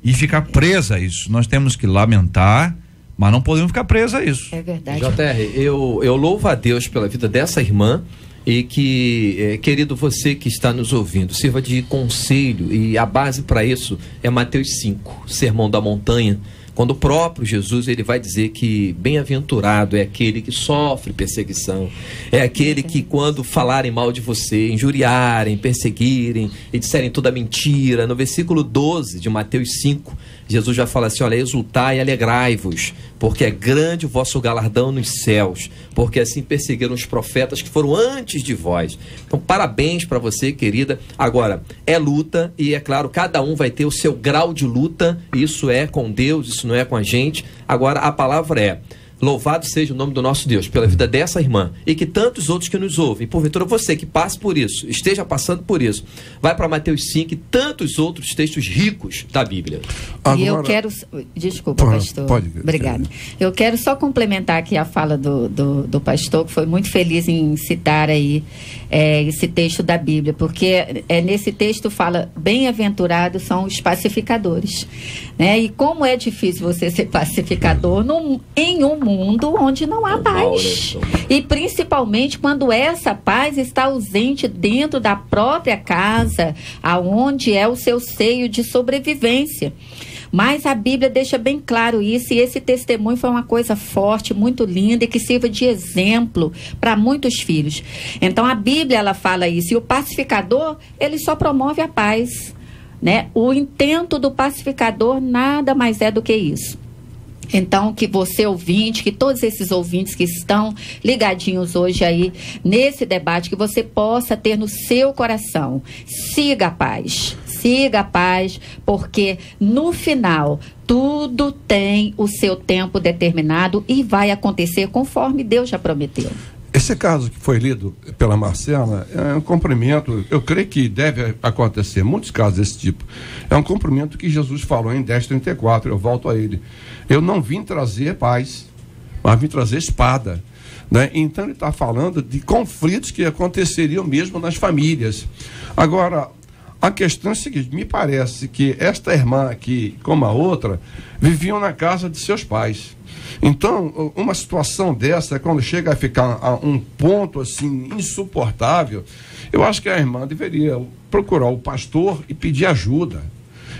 e ficar presa a isso. Nós temos que lamentar, mas não podemos ficar presa a isso. É verdade. JR, eu louvo a Deus pela vida dessa irmã, e que, querido, você que está nos ouvindo, sirva de conselho, e a base para isso é Mateus 5, Sermão da Montanha, quando o próprio Jesus ele vai dizer que bem-aventurado é aquele que sofre perseguição, é aquele que quando falarem mal de você, injuriarem, perseguirem e disserem toda mentira. No versículo 12 de Mateus 5, Jesus já fala assim: olha, exultai e alegrai-vos, porque é grande o vosso galardão nos céus, porque assim perseguiram os profetas que foram antes de vós. Então, parabéns para você, querida. Agora, é luta, e é claro, cada um vai ter o seu grau de luta, isso é com Deus, isso não é com a gente. Agora, a palavra é: louvado seja o nome do nosso Deus pela vida dessa irmã, e que tantos outros que nos ouvem, porventura você que passe por isso, esteja passando por isso, vai para Mateus 5 e tantos outros textos ricos da Bíblia. Agora... E eu quero... Desculpa, pastor. Pode. Obrigada. Eu quero só complementar aqui a fala do pastor, que foi muito feliz em citar aí esse texto da Bíblia, porque nesse texto fala: bem-aventurados são os pacificadores, né? E como é difícil você ser pacificador em um mundo onde não há paz, e principalmente quando essa paz está ausente dentro da própria casa, aonde é o seu seio de sobrevivência. Mas a Bíblia deixa bem claro isso, e esse testemunho foi uma coisa forte, muito linda, e que sirva de exemplo para muitos filhos. Então a Bíblia, ela fala isso, e o pacificador, ele só promove a paz, né? O intento do pacificador nada mais é do que isso. Então, que você ouvinte, que todos esses ouvintes que estão ligadinhos hoje aí nesse debate, que você possa ter no seu coração: siga a paz, porque no final tudo tem o seu tempo determinado e vai acontecer conforme Deus já prometeu. Esse caso que foi lido pela Marcela é um cumprimento, eu creio que deve acontecer muitos casos desse tipo. É um cumprimento que Jesus falou em 10:34, eu volto a ele: eu não vim trazer paz, mas vim trazer espada, né? Então ele está falando de conflitos que aconteceriam mesmo nas famílias. Agora, a questão é a seguinte: me parece que esta irmã aqui, como a outra, viviam na casa de seus pais. Então, uma situação dessa, quando chega a ficar a um ponto assim insuportável, eu acho que a irmã deveria procurar o pastor e pedir ajuda.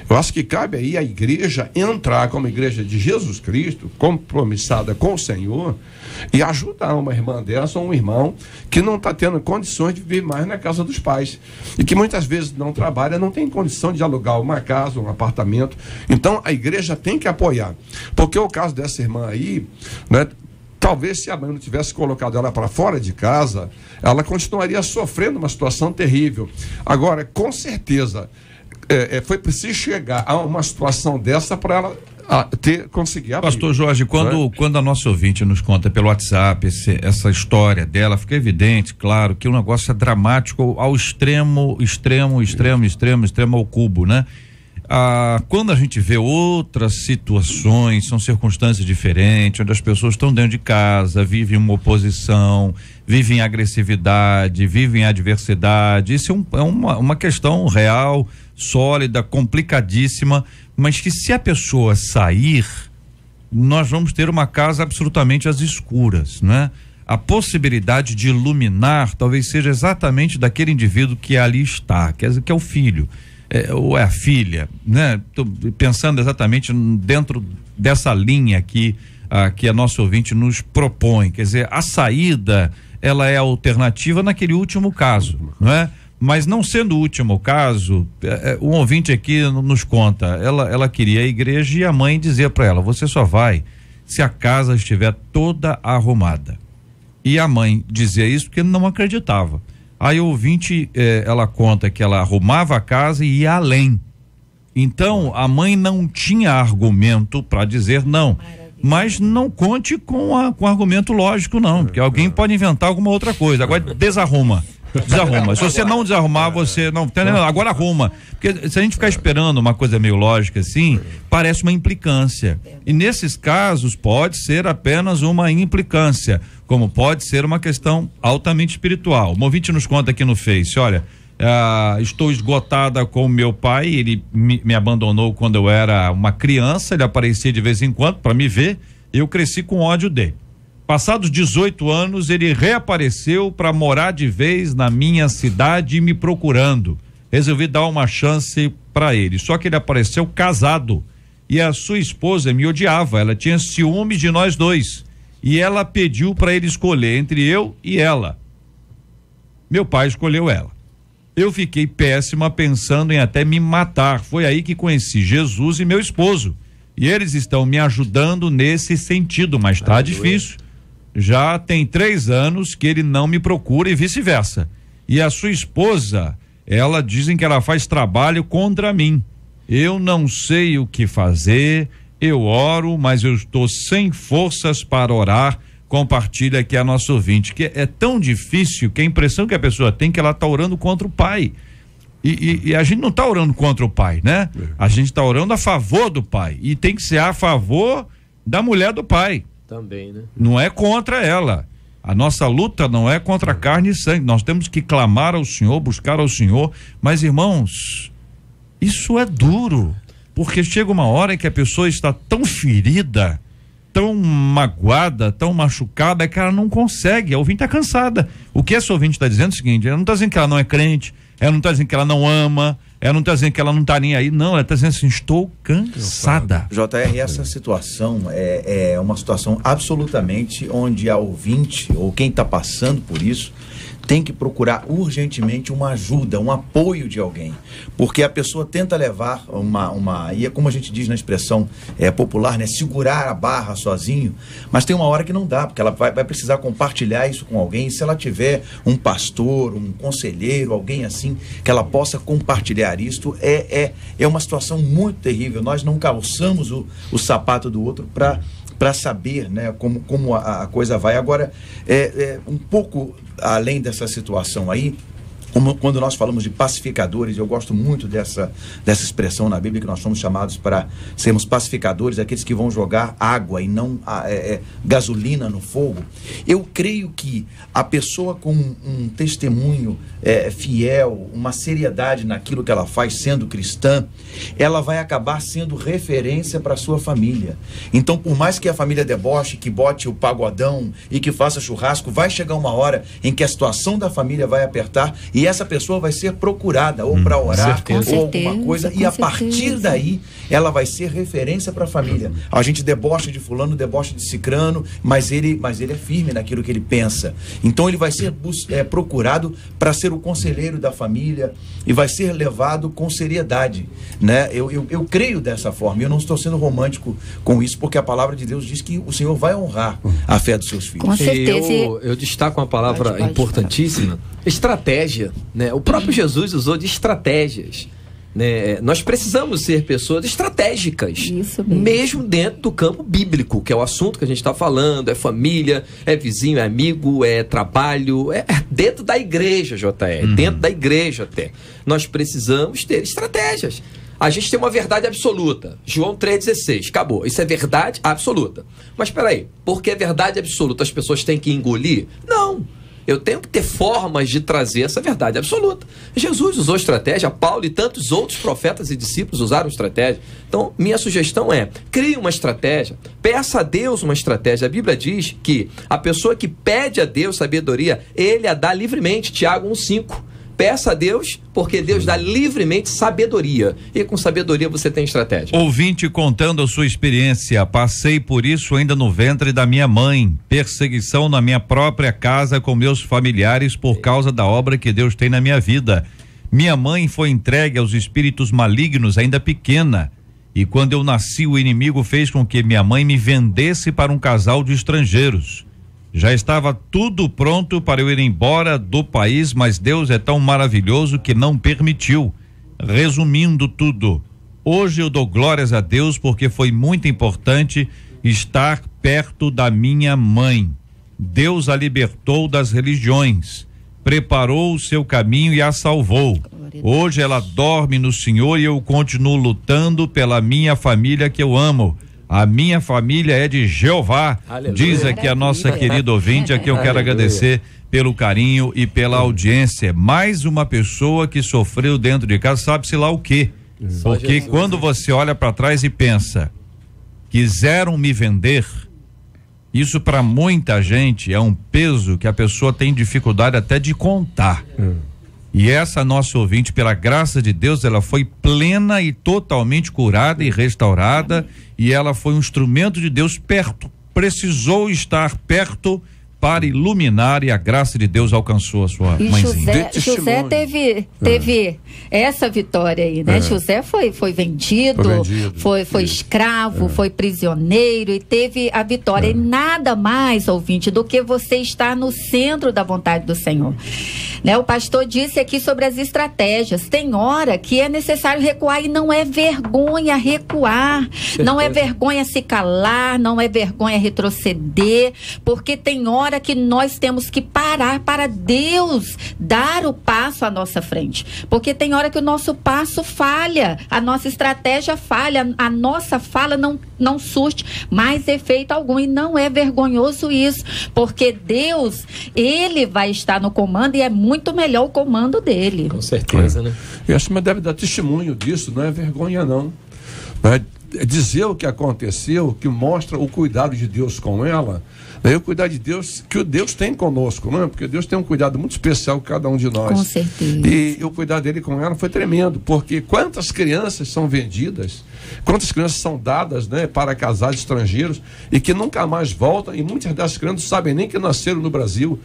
Eu acho que cabe aí a igreja entrar como igreja de Jesus Cristo, compromissada com o Senhor, e ajudar uma irmã dessa ou um irmão que não está tendo condições de viver mais na casa dos pais, e que muitas vezes não trabalha, não tem condição de alugar uma casa, um apartamento. Então a igreja tem que apoiar, porque o caso dessa irmã aí, né, talvez se a mãe não tivesse colocado ela para fora de casa, ela continuaria sofrendo uma situação terrível. Agora, com certeza, foi preciso chegar a uma situação dessa para ela conseguir abrir. Pastor Jorge, quando a nossa ouvinte nos conta pelo WhatsApp essa história dela, fica evidente, claro, que o negócio é dramático ao extremo ao cubo, né? Quando a gente vê outras situações, são circunstâncias diferentes, onde as pessoas estão dentro de casa, vivem uma oposição, vivem agressividade, vivem adversidade. Isso é uma questão real, sólida, complicadíssima, mas que se a pessoa sair, nós vamos ter uma casa absolutamente às escuras, né? A possibilidade de iluminar talvez seja exatamente daquele indivíduo que ali está, que é o filho. ou é a filha, né? Tô pensando exatamente dentro dessa linha aqui, que a nossa ouvinte nos propõe, quer dizer, a saída, ela é alternativa naquele último caso, não é? Mas não sendo o último caso, um ouvinte aqui nos conta, ela queria a igreja e a mãe dizia para ela, você só vai se a casa estiver toda arrumada. E a mãe dizia isso porque não acreditava. Aí o ouvinte, ela conta que ela arrumava a casa e ia além. Então, a mãe não tinha argumento para dizer não. Mas não conte com argumento lógico, não. Porque alguém pode inventar alguma outra coisa. Agora, desarruma. Se você não desarrumar, você não... Agora arruma. Porque se a gente ficar esperando uma coisa meio lógica assim, parece uma implicância. E nesses casos, pode ser apenas uma implicância, como pode ser uma questão altamente espiritual. O ouvinte nos conta aqui no Face, olha, estou esgotada com o meu pai, ele me abandonou quando eu era uma criança, ele aparecia de vez em quando para me ver, eu cresci com ódio dele. Passados 18 anos, ele reapareceu para morar de vez na minha cidade me procurando. Resolvi dar uma chance para ele, só que ele apareceu casado e a sua esposa me odiava, ela tinha ciúme de nós dois e ela pediu para ele escolher entre eu e ela. Meu pai escolheu ela. Eu fiquei péssima pensando em até me matar. Foi aí que conheci Jesus e meu esposo. E eles estão me ajudando nesse sentido, mas tá difícil. Já tem 3 anos que ele não me procura e vice-versa. E a sua esposa, ela dizem que ela faz trabalho contra mim. Eu não sei o que fazer, eu oro, mas eu estou sem forças para orar. Compartilha aqui a nossa ouvinte, que é tão difícil que a impressão que a pessoa tem que ela está orando contra o pai. E a gente não está orando contra o pai, né? A gente está orando a favor do pai. E tem que ser a favor da mulher do pai. Também, né? Não é contra ela. A nossa luta não é contra carne e sangue. Nós temos que clamar ao Senhor, buscar ao Senhor. Mas, irmãos, isso é duro. Porque chega uma hora em que a pessoa está tão ferida, tão magoada, tão machucada, que ela não consegue. A ouvinte está cansada. O que essa ouvinte está dizendo é o seguinte: ela não está dizendo que ela não é crente, ela não está dizendo que ela não ama, ela não está dizendo que ela não está nem aí, não, ela está dizendo assim, estou cansada. JR, essa situação é uma situação absolutamente onde a ouvinte, ou quem está passando por isso, tem que procurar urgentemente uma ajuda, um apoio de alguém, porque a pessoa tenta levar e é como a gente diz na expressão popular, né, segurar a barra sozinho, mas tem uma hora que não dá, porque ela vai precisar compartilhar isso com alguém. E se ela tiver um pastor, um conselheiro, alguém assim, que ela possa compartilhar isso, é uma situação muito terrível. Nós não calçamos o sapato do outro para saber, né, como a coisa vai. Agora, um pouco além dessa situação aí, quando nós falamos de pacificadores, eu gosto muito dessa expressão na Bíblia, que nós somos chamados para sermos pacificadores, aqueles que vão jogar água e não gasolina no fogo. Eu creio que a pessoa com um testemunho fiel, uma seriedade naquilo que ela faz, sendo cristã, ela vai acabar sendo referência para a sua família. Então, por mais que a família deboche, que bote o pagodão e que faça churrasco, vai chegar uma hora em que a situação da família vai apertar e essa pessoa vai ser procurada ou para orar ou alguma coisa, e a partir daí ela vai ser referência para a família. A gente debocha de fulano, debocha de cicrano, mas ele é firme naquilo que ele pensa. Então ele vai ser procurado para ser o conselheiro da família e vai ser levado com seriedade, né? Eu creio dessa forma. Eu não estou sendo romântico com isso, porque a palavra de Deus diz que o Senhor vai honrar a fé dos seus filhos. Com certeza. Eu destaco uma palavra importantíssima: estratégia, né? O próprio Jesus usou de estratégias, né? Nós precisamos ser pessoas estratégicas, isso mesmo dentro do campo bíblico, que é o assunto que a gente está falando. É família, é vizinho, é amigo, é trabalho, é dentro da igreja, JR, dentro da igreja até. Nós precisamos ter estratégias. A gente tem uma verdade absoluta, João 3,16, acabou, isso é verdade absoluta. Mas espera aí, porque é verdade absoluta, as pessoas têm que engolir? Não, eu tenho que ter formas de trazer essa verdade absoluta. Jesus usou estratégia, Paulo e tantos outros profetas e discípulos usaram estratégia. Então, minha sugestão é, crie uma estratégia, peça a Deus uma estratégia. A Bíblia diz que a pessoa que pede a Deus sabedoria, ele a dá livremente, Tiago 1,5. peça a Deus, porque Deus dá livremente sabedoria. E com sabedoria você tem estratégia. Ouvinte contando a sua experiência: passei por isso ainda no ventre da minha mãe, perseguição na minha própria casa com meus familiares por causa da obra que Deus tem na minha vida. Minha mãe foi entregue aos espíritos malignos ainda pequena, e quando eu nasci o inimigo fez com que minha mãe me vendesse para um casal de estrangeiros. Já estava tudo pronto para eu ir embora do país, mas Deus é tão maravilhoso que não permitiu. Resumindo tudo, hoje eu dou glórias a Deus porque foi muito importante estar perto da minha mãe. Deus a libertou das religiões, preparou o seu caminho e a salvou. Hoje ela dorme no Senhor e eu continuo lutando pela minha família que eu amo. A minha família é de Jeová. Aleluia. Diz aqui a nossa querida ouvinte, a que eu quero agradecer pelo carinho e pela audiência. Mais uma pessoa que sofreu dentro de casa, sabe-se lá o quê? Porque quando você olha para trás e pensa, quiseram me vender, isso para muita gente é um peso que a pessoa tem dificuldade até de contar. E essa nossa ouvinte, pela graça de Deus, ela foi plena e totalmente curada e restaurada, e ela foi um instrumento de Deus perto, precisou estar perto para iluminar, e a graça de Deus alcançou a sua mãezinha. José teve essa vitória aí, né? José foi vendido, foi escravo, foi prisioneiro e teve a vitória. E nada mais, ouvinte, do que você estar no centro da vontade do Senhor. Né? O pastor disse aqui sobre as estratégias. Tem hora que é necessário recuar e não é vergonha recuar, não é vergonha se calar, não é vergonha retroceder, porque tem hora que nós temos que parar para Deus dar o passo à nossa frente, porque tem hora que o nosso passo falha, a nossa estratégia falha, a nossa fala não surte mais efeito algum, e não é vergonhoso isso, porque Deus, Ele vai estar no comando e é muito melhor o comando dele. Com certeza, né? E a senhora deve dar testemunho disso, não é vergonha não. É dizer o que aconteceu, que mostra o cuidado de Deus com ela, né? O cuidado de Deus, que o Deus tem conosco, não é? Porque Deus tem um cuidado muito especial com cada um de nós. Com certeza. E o cuidado dele com ela foi tremendo, porque quantas crianças são vendidas, quantas crianças são dadas, né, para casais estrangeiros e que nunca mais voltam, e muitas dessas crianças não sabem nem que nasceram no Brasil,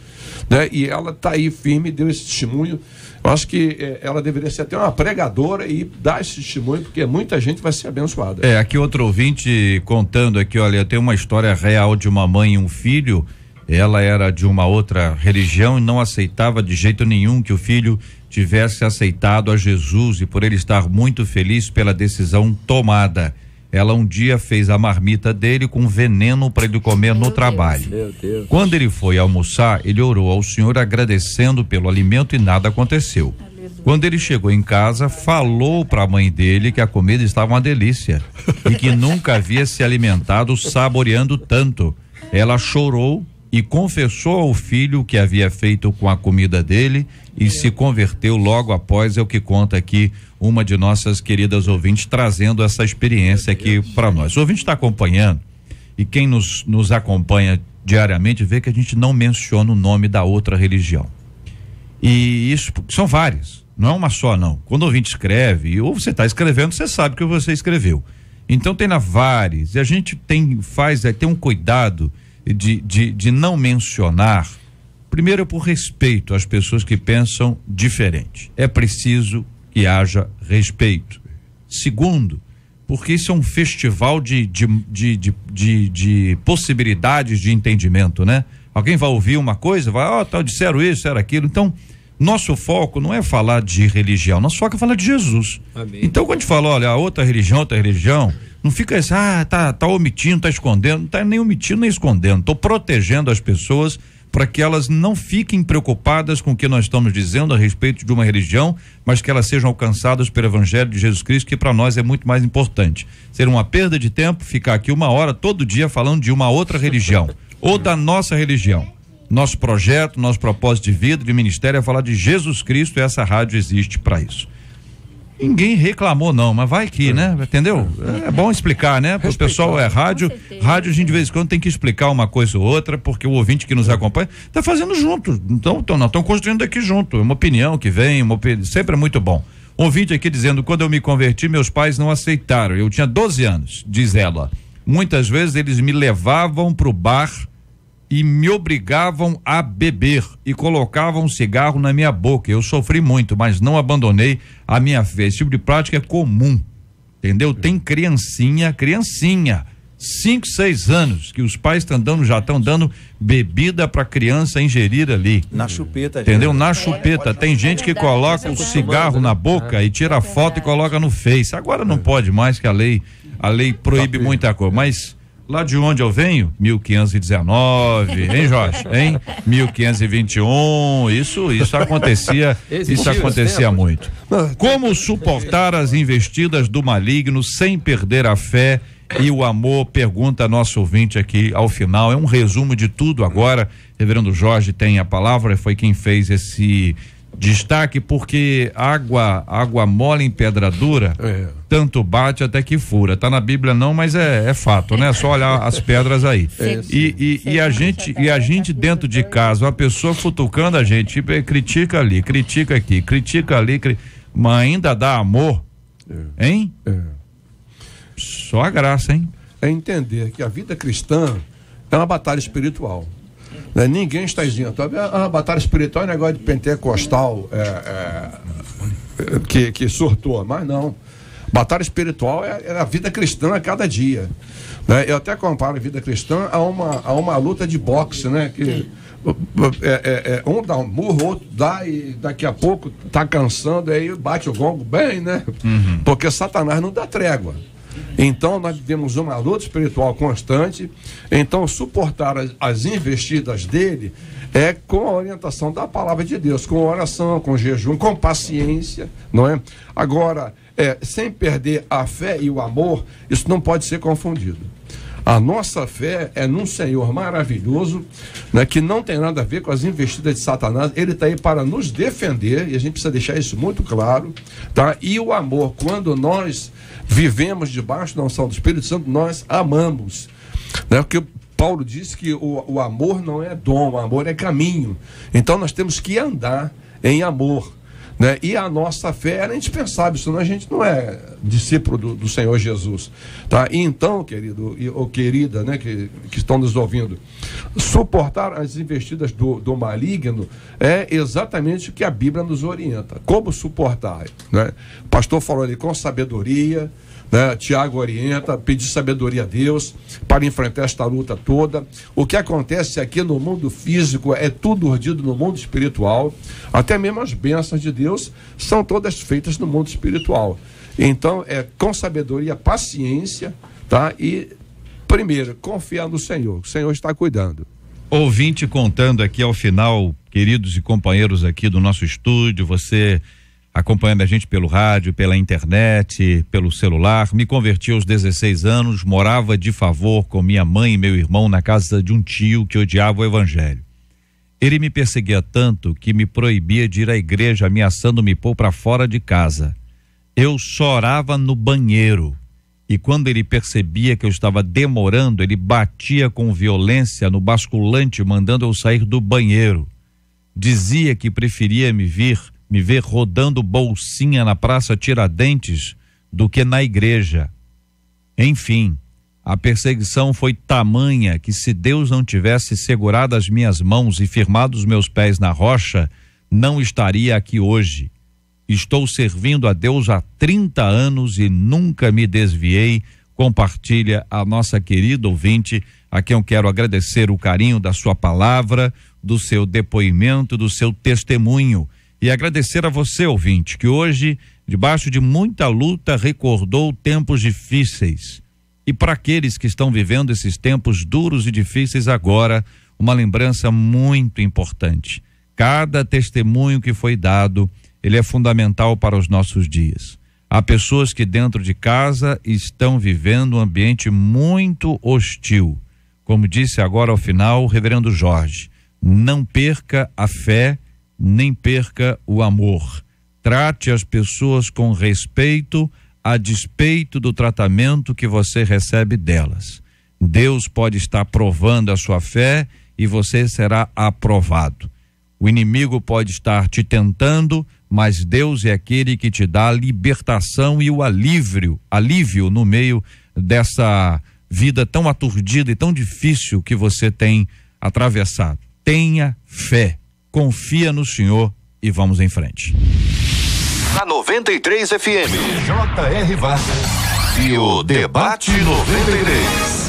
né? E ela está aí firme, deu esse testemunho. Eu acho que ela deveria ser até uma pregadora e dar esse testemunho, porque muita gente vai ser abençoada. Aqui outro ouvinte contando aqui, olha, tem uma história real de uma mãe e um filho. Ela era de uma outra religião e não aceitava de jeito nenhum que o filho tivesse aceitado a Jesus, e por ele estar muito feliz pela decisão tomada, ela um dia fez a marmita dele com veneno para ele comer no trabalho. Quando ele foi almoçar, ele orou ao Senhor agradecendo pelo alimento e nada aconteceu. Quando ele chegou em casa, falou para a mãe dele que a comida estava uma delícia e que nunca havia se alimentado saboreando tanto. Ela chorou e confessou ao filho o que havia feito com a comida dele e se converteu logo após. É o que conta aqui uma de nossas queridas ouvintes, trazendo essa experiência aqui para nós. O ouvinte está acompanhando, e quem nos acompanha diariamente vê que a gente não menciona o nome da outra religião. E isso são várias, não é uma só não. Quando o ouvinte escreve, ou você está escrevendo, você sabe que você escreveu. Então tem lá várias, e a gente tem um cuidado de não mencionar, primeiro por respeito às pessoas que pensam diferente. É preciso que haja respeito. Segundo, porque isso é um festival de possibilidades de entendimento, né? Alguém vai ouvir uma coisa, disseram isso, era aquilo. Então, nosso foco não é falar de religião, nosso foco é falar de Jesus. Amém. Então, quando a gente fala, olha, outra religião, não fica assim, tá omitindo, tá escondendo, não tá nem omitindo nem escondendo, tô protegendo as pessoas para que elas não fiquem preocupadas com o que nós estamos dizendo a respeito de uma religião, mas que elas sejam alcançadas pelo Evangelho de Jesus Cristo, que para nós é muito mais importante. Ser uma perda de tempo ficar aqui 1 hora todo dia falando de uma outra religião ou da nossa religião. Nosso projeto, nosso propósito de vida, de ministério é falar de Jesus Cristo, e essa rádio existe para isso. Ninguém reclamou não, mas vai que, né? Entendeu? É bom explicar, né? O pessoal rádio a gente de vez em quando tem que explicar uma coisa ou outra, porque o ouvinte que nos acompanha tá fazendo junto, então nós estamos construindo aqui junto, uma opinião que vem, sempre é muito bom. Um ouvinte aqui dizendo, quando eu me converti, meus pais não aceitaram, eu tinha 12 anos, diz ela, muitas vezes eles me levavam pro bar e me obrigavam a beber e colocavam um cigarro na minha boca. Eu sofri muito, mas não abandonei a minha fé. Esse tipo de prática é comum, entendeu? Tem criancinha, 5, 6 anos, que os pais já estão dando bebida para criança ingerir ali. Na chupeta, entendeu? Gente. Na chupeta. Tem gente que coloca o cigarro na boca e tira a foto e coloca no Face. Agora não pode mais, que a lei proíbe muita coisa, mas lá de onde eu venho, 1519, hein, Jorge? Hein? 1521, isso acontecia muito. Como suportar as investidas do maligno sem perder a fé e o amor? Pergunta nosso ouvinte aqui ao final. É um resumo de tudo agora. Reverendo Jorge tem a palavra, foi quem fez esse destaque, porque água mole em pedra dura, tanto bate até que fura. Tá na Bíblia não, mas é fato, né? É só olhar as pedras aí. E a gente dentro de casa, uma pessoa futucando a gente, critica ali, critica aqui, critica ali, mas ainda dá amor, hein? Só a graça, hein? É entender que a vida cristã é uma batalha espiritual. Né? Ninguém está isento. A batalha espiritual é um negócio de pentecostal que surtou, mas não. Batalha espiritual é a vida cristã a cada dia. Né? Eu até comparo a vida cristã a uma luta de boxe, né? Que um dá um murro, outro dá e daqui a pouco tá cansando, aí bate o gongo bem, né? Porque Satanás não dá trégua. Então nós temos uma luta espiritual constante. Então suportar as investidas dele é com a orientação da palavra de Deus, com oração, com jejum, com paciência, não é? Agora, sem perder a fé e o amor, isso não pode ser confundido. A nossa fé é num Senhor maravilhoso, né, que não tem nada a ver com as investidas de Satanás. Ele está aí para nos defender, e a gente precisa deixar isso muito claro, tá? E o amor, quando nós vivemos debaixo da unção do Espírito Santo, nós amamos, né? Porque Paulo disse que o amor não é dom, o amor é caminho. Então nós temos que andar em amor, né? E a nossa fé era indispensável, senão a gente não é discípulo do Senhor Jesus, tá? E então, querido ou querida, né, que estão nos ouvindo, suportar as investidas do maligno é exatamente o que a Bíblia nos orienta. Como suportar, né? O pastor falou ali, com sabedoria, né? Tiago orienta, pedir sabedoria a Deus para enfrentar esta luta toda. O que acontece aqui no mundo físico é tudo urdido no mundo espiritual. Até mesmo as bênçãos de Deus são todas feitas no mundo espiritual. Então, com sabedoria, paciência, tá? E, primeiro, confiar no Senhor. O Senhor está cuidando. Ouvinte contando aqui ao final, queridos e companheiros aqui do nosso estúdio, você acompanhando a gente pelo rádio, pela internet, pelo celular. Me converti aos 16 anos, morava de favor com minha mãe e meu irmão na casa de um tio que odiava o evangelho. Ele me perseguia tanto que me proibia de ir à igreja, ameaçando me pôr para fora de casa. Eu chorava no banheiro e quando ele percebia que eu estava demorando, ele batia com violência no basculante, mandando eu sair do banheiro. Dizia que preferia me ver rodando bolsinha na Praça Tiradentes do que na igreja. Enfim, a perseguição foi tamanha que, se Deus não tivesse segurado as minhas mãos e firmado os meus pés na rocha, não estaria aqui hoje. Estou servindo a Deus há 30 anos e nunca me desviei. Compartilha a nossa querida ouvinte, a quem eu quero agradecer o carinho da sua palavra, do seu depoimento, do seu testemunho. E agradecer a você, ouvinte, que hoje, debaixo de muita luta, recordou tempos difíceis. E para aqueles que estão vivendo esses tempos duros e difíceis agora, uma lembrança muito importante. Cada testemunho que foi dado, ele é fundamental para os nossos dias. Há pessoas que dentro de casa estão vivendo um ambiente muito hostil. Como disse agora ao final o reverendo Jorge, não perca a fé, nem perca o amor. Trate as pessoas com respeito, a despeito do tratamento que você recebe delas. Deus pode estar provando a sua fé e você será aprovado. O inimigo pode estar te tentando, mas Deus é aquele que te dá a libertação e o alívio no meio dessa vida tão aturdida e tão difícil que você tem atravessado. Tenha fé, confia no Senhor e vamos em frente. Na 93 FM, J.R. Vargas e o Debate 93.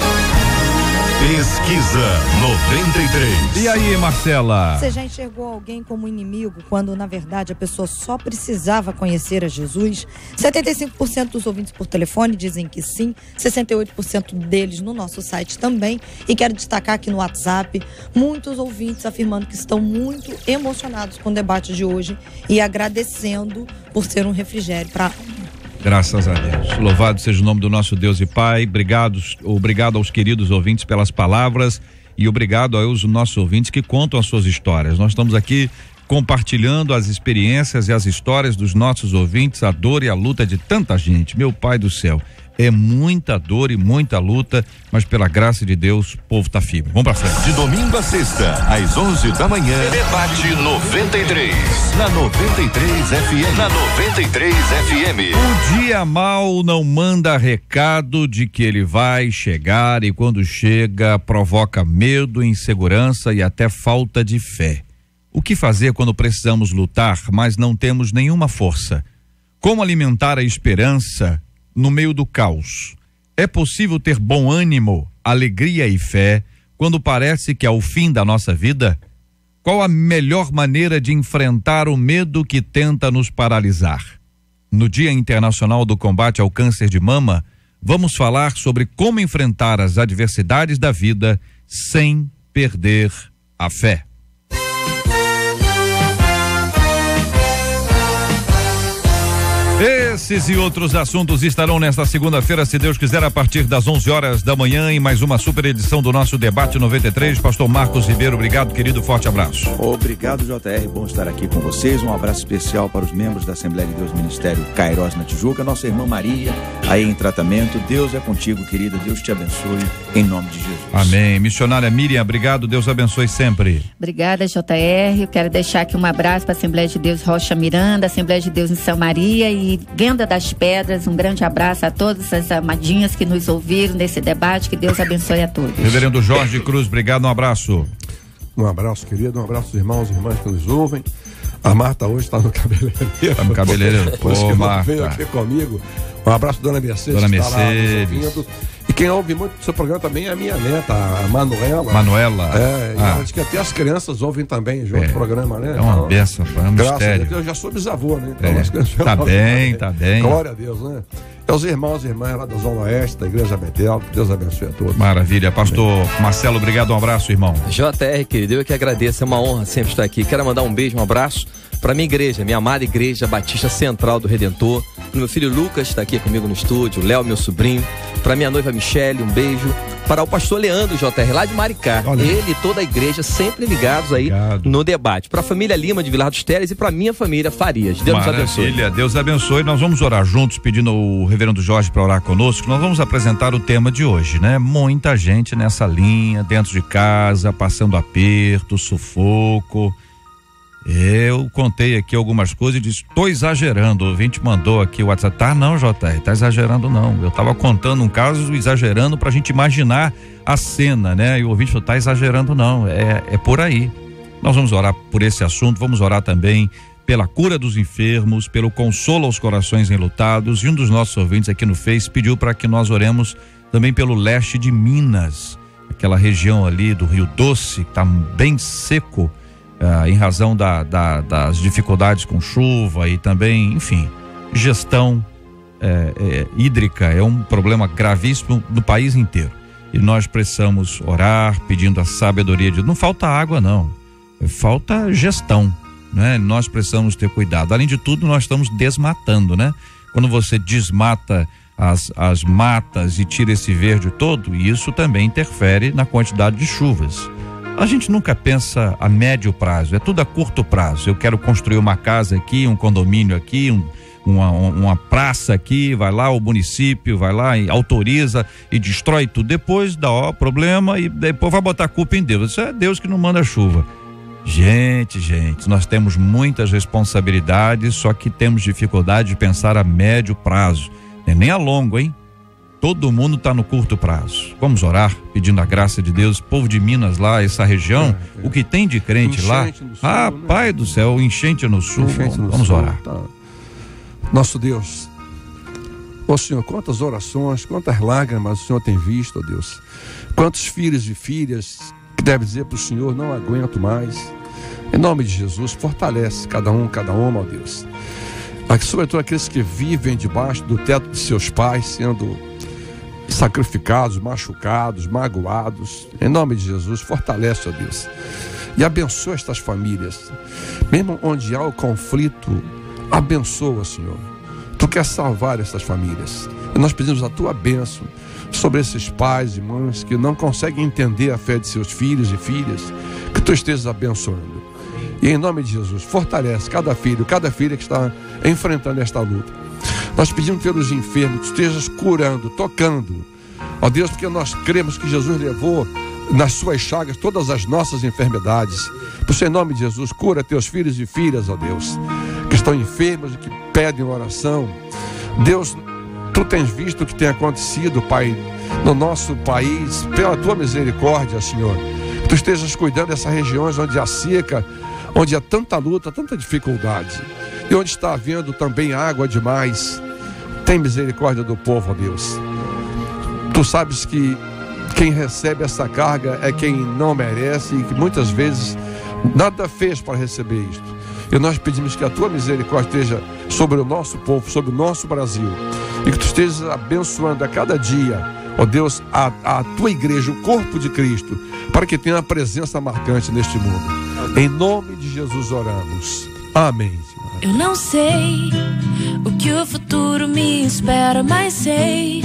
Pesquisa 93. E aí, Marcela? Você já enxergou alguém como inimigo quando, na verdade, a pessoa só precisava conhecer a Jesus? 75% dos ouvintes por telefone dizem que sim, 68% deles no nosso site também. E quero destacar aqui no WhatsApp, muitos ouvintes afirmando que estão muito emocionados com o debate de hoje e agradecendo por ser um refrigério para... Graças a Deus. Louvado seja o nome do nosso Deus e Pai. Obrigado aos queridos ouvintes pelas palavras e obrigado aos nossos ouvintes que contam as suas histórias. Nós estamos aqui compartilhando as experiências e as histórias dos nossos ouvintes, a dor e a luta de tanta gente. Meu Pai do céu, é muita dor e muita luta, mas pela graça de Deus, o povo tá firme. Vamos pra frente. De domingo a sexta, às 11 da manhã, Debate 93. Na 93 FM. Na 93 FM. O dia mal não manda recado de que ele vai chegar e quando chega provoca medo, insegurança e até falta de fé. O que fazer quando precisamos lutar, mas não temos nenhuma força? Como alimentar a esperança no meio do caos? É possível ter bom ânimo, alegria e fé quando parece que é o fim da nossa vida? Qual a melhor maneira de enfrentar o medo que tenta nos paralisar? No Dia Internacional do Combate ao Câncer de Mama, vamos falar sobre como enfrentar as adversidades da vida sem perder a fé. Esses e outros assuntos estarão nesta segunda-feira, se Deus quiser, a partir das 11 horas da manhã, em mais uma super edição do nosso Debate 93. Pastor Marcos Ribeiro, obrigado, querido, forte abraço. Obrigado, JR, bom estar aqui com vocês. Um abraço especial para os membros da Assembleia de Deus Ministério Cairós na Tijuca, nossa irmã Maria, aí em tratamento. Deus é contigo, querida, Deus te abençoe, em nome de Jesus. Amém. Missionária Miriam, obrigado, Deus abençoe sempre. Obrigada, JR. Eu quero deixar aqui um abraço para a Assembleia de Deus Rocha Miranda, Assembleia de Deus em São Maria e Venda das Pedras. Um grande abraço a todas as amadinhas que nos ouviram nesse debate. Que Deus abençoe a todos. Reverendo Jorge Cruz, obrigado, um abraço. Um abraço, querido, um abraço aos irmãos e irmãs que nos ouvem. A Marta hoje está no cabeleireiro. Está no cabeleireiro. Ô, Marta. Veio aqui comigo. Um abraço, dona Mercedes. Dona Mercedes. E quem ouve muito do seu programa também é a minha neta, a Manuela. Manuela. Ela diz que até as crianças ouvem também junto do programa, né? É uma bênção, é um mistério. Graças a Deus, eu já sou bisavô, né? Então, as crianças tá bem. Glória a Deus, né? É os irmãos e irmãs lá da Zona Oeste, da Igreja Betel, que Deus abençoe a todos. Maravilha. Pastor Marcelo, obrigado, um abraço, irmão. JR, querido, eu que agradeço, é uma honra sempre estar aqui. Quero mandar um beijo, um abraço para minha igreja, minha amada Igreja Batista Central do Redentor. Pro meu filho Lucas, está aqui comigo no estúdio, o Léo, meu sobrinho. Para minha noiva Michele, um beijo. Para o pastor Leandro, JR, lá de Maricá. Olha. Ele e toda a igreja sempre ligados aí no debate. Para a família Lima de Vilar dos Teles e para minha família Farias. Deus nos abençoe. Maravilha, Deus abençoe. Nós vamos orar juntos, pedindo ao reverendo Jorge para orar conosco. Nós vamos apresentar o tema de hoje, né? Muita gente nessa linha, dentro de casa, passando aperto, sufoco. Eu contei aqui algumas coisas e disse, tô exagerando. O ouvinte mandou aqui o WhatsApp. Tá não, JR, tá exagerando não. Eu tava contando um caso exagerando pra gente imaginar a cena, né? E o ouvinte falou, tá exagerando não, é por aí. Nós vamos orar por esse assunto, vamos orar também pela cura dos enfermos, pelo consolo aos corações enlutados. E um dos nossos ouvintes aqui no Face pediu para que nós oremos também pelo leste de Minas, aquela região ali do Rio Doce, que tá bem seco, em razão das dificuldades com chuva e também, enfim, gestão hídrica é um problema gravíssimo no país inteiro. E nós precisamos orar pedindo a sabedoria de... Não falta água, não. Falta gestão, né? Nós precisamos ter cuidado. Além de tudo, nós estamos desmatando, né? Quando você desmata as matas e tira esse verde todo, isso também interfere na quantidade de chuvas. A gente nunca pensa a médio prazo, é tudo a curto prazo. Eu quero construir uma casa aqui, um condomínio aqui, uma praça aqui, vai lá o município, vai lá e autoriza e destrói tudo. Depois dá problema e depois vai botar a culpa em Deus. Isso é Deus que não manda chuva. Gente, nós temos muitas responsabilidades, só que temos dificuldade de pensar a médio prazo, nem a longo, hein? Todo mundo está no curto prazo. Vamos orar, pedindo a graça de Deus, povo de Minas lá, essa região, o que tem de crente lá. Sul, Pai do céu, enchente no sul. Vamos orar. Tá. Nosso Deus, ó Senhor, quantas orações, quantas lágrimas o Senhor tem visto, ó Deus. Quantos filhos e filhas que devem dizer para o Senhor, não aguento mais. Em nome de Jesus, fortalece cada uma, ó Deus. Sobretudo aqueles que vivem debaixo do teto de seus pais, sendo sacrificados, machucados, magoados. Em nome de Jesus, fortalece, ó Deus, e abençoa estas famílias. Mesmo onde há o conflito, abençoa, Senhor. Tu quer salvar essas famílias, e nós pedimos a tua bênção sobre esses pais e mães que não conseguem entender a fé de seus filhos e filhas, que tu estejas abençoando. E em nome de Jesus, fortalece cada filho, cada filha que está enfrentando esta luta. Nós pedimos pelos enfermos, que estejas curando, tocando, ó Deus, porque nós cremos que Jesus levou nas suas chagas todas as nossas enfermidades. Por isso, em nome de Jesus, cura teus filhos e filhas, ó Deus, que estão enfermos e que pedem oração. Deus, tu tens visto o que tem acontecido, Pai, no nosso país, pela tua misericórdia, Senhor. Que tu estejas cuidando dessas regiões onde há seca, onde há tanta luta, tanta dificuldade, e onde está havendo também água demais. Tem misericórdia do povo, ó Deus. Tu sabes que quem recebe essa carga é quem não merece e que muitas vezes nada fez para receber isto. E nós pedimos que a tua misericórdia esteja sobre o nosso povo, sobre o nosso Brasil, e que tu estejas abençoando a cada dia, ó Deus, a tua igreja, o corpo de Cristo, para que tenha uma presença marcante neste mundo. Em nome de Jesus oramos. Amém. Eu não sei o que o futuro me espera, mas sei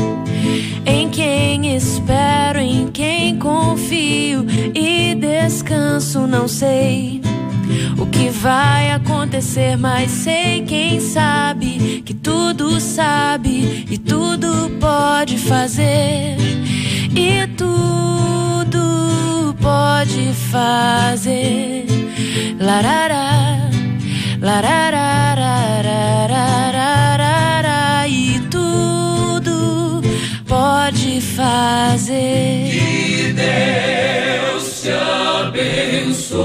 em quem espero, em quem confio e descanso. Não sei o que vai acontecer, mas sei quem sabe que tudo sabe e tudo pode fazer, e tudo pode fazer. Larará, lararararararararara, e tudo pode fazer. Que Deus te abençoe.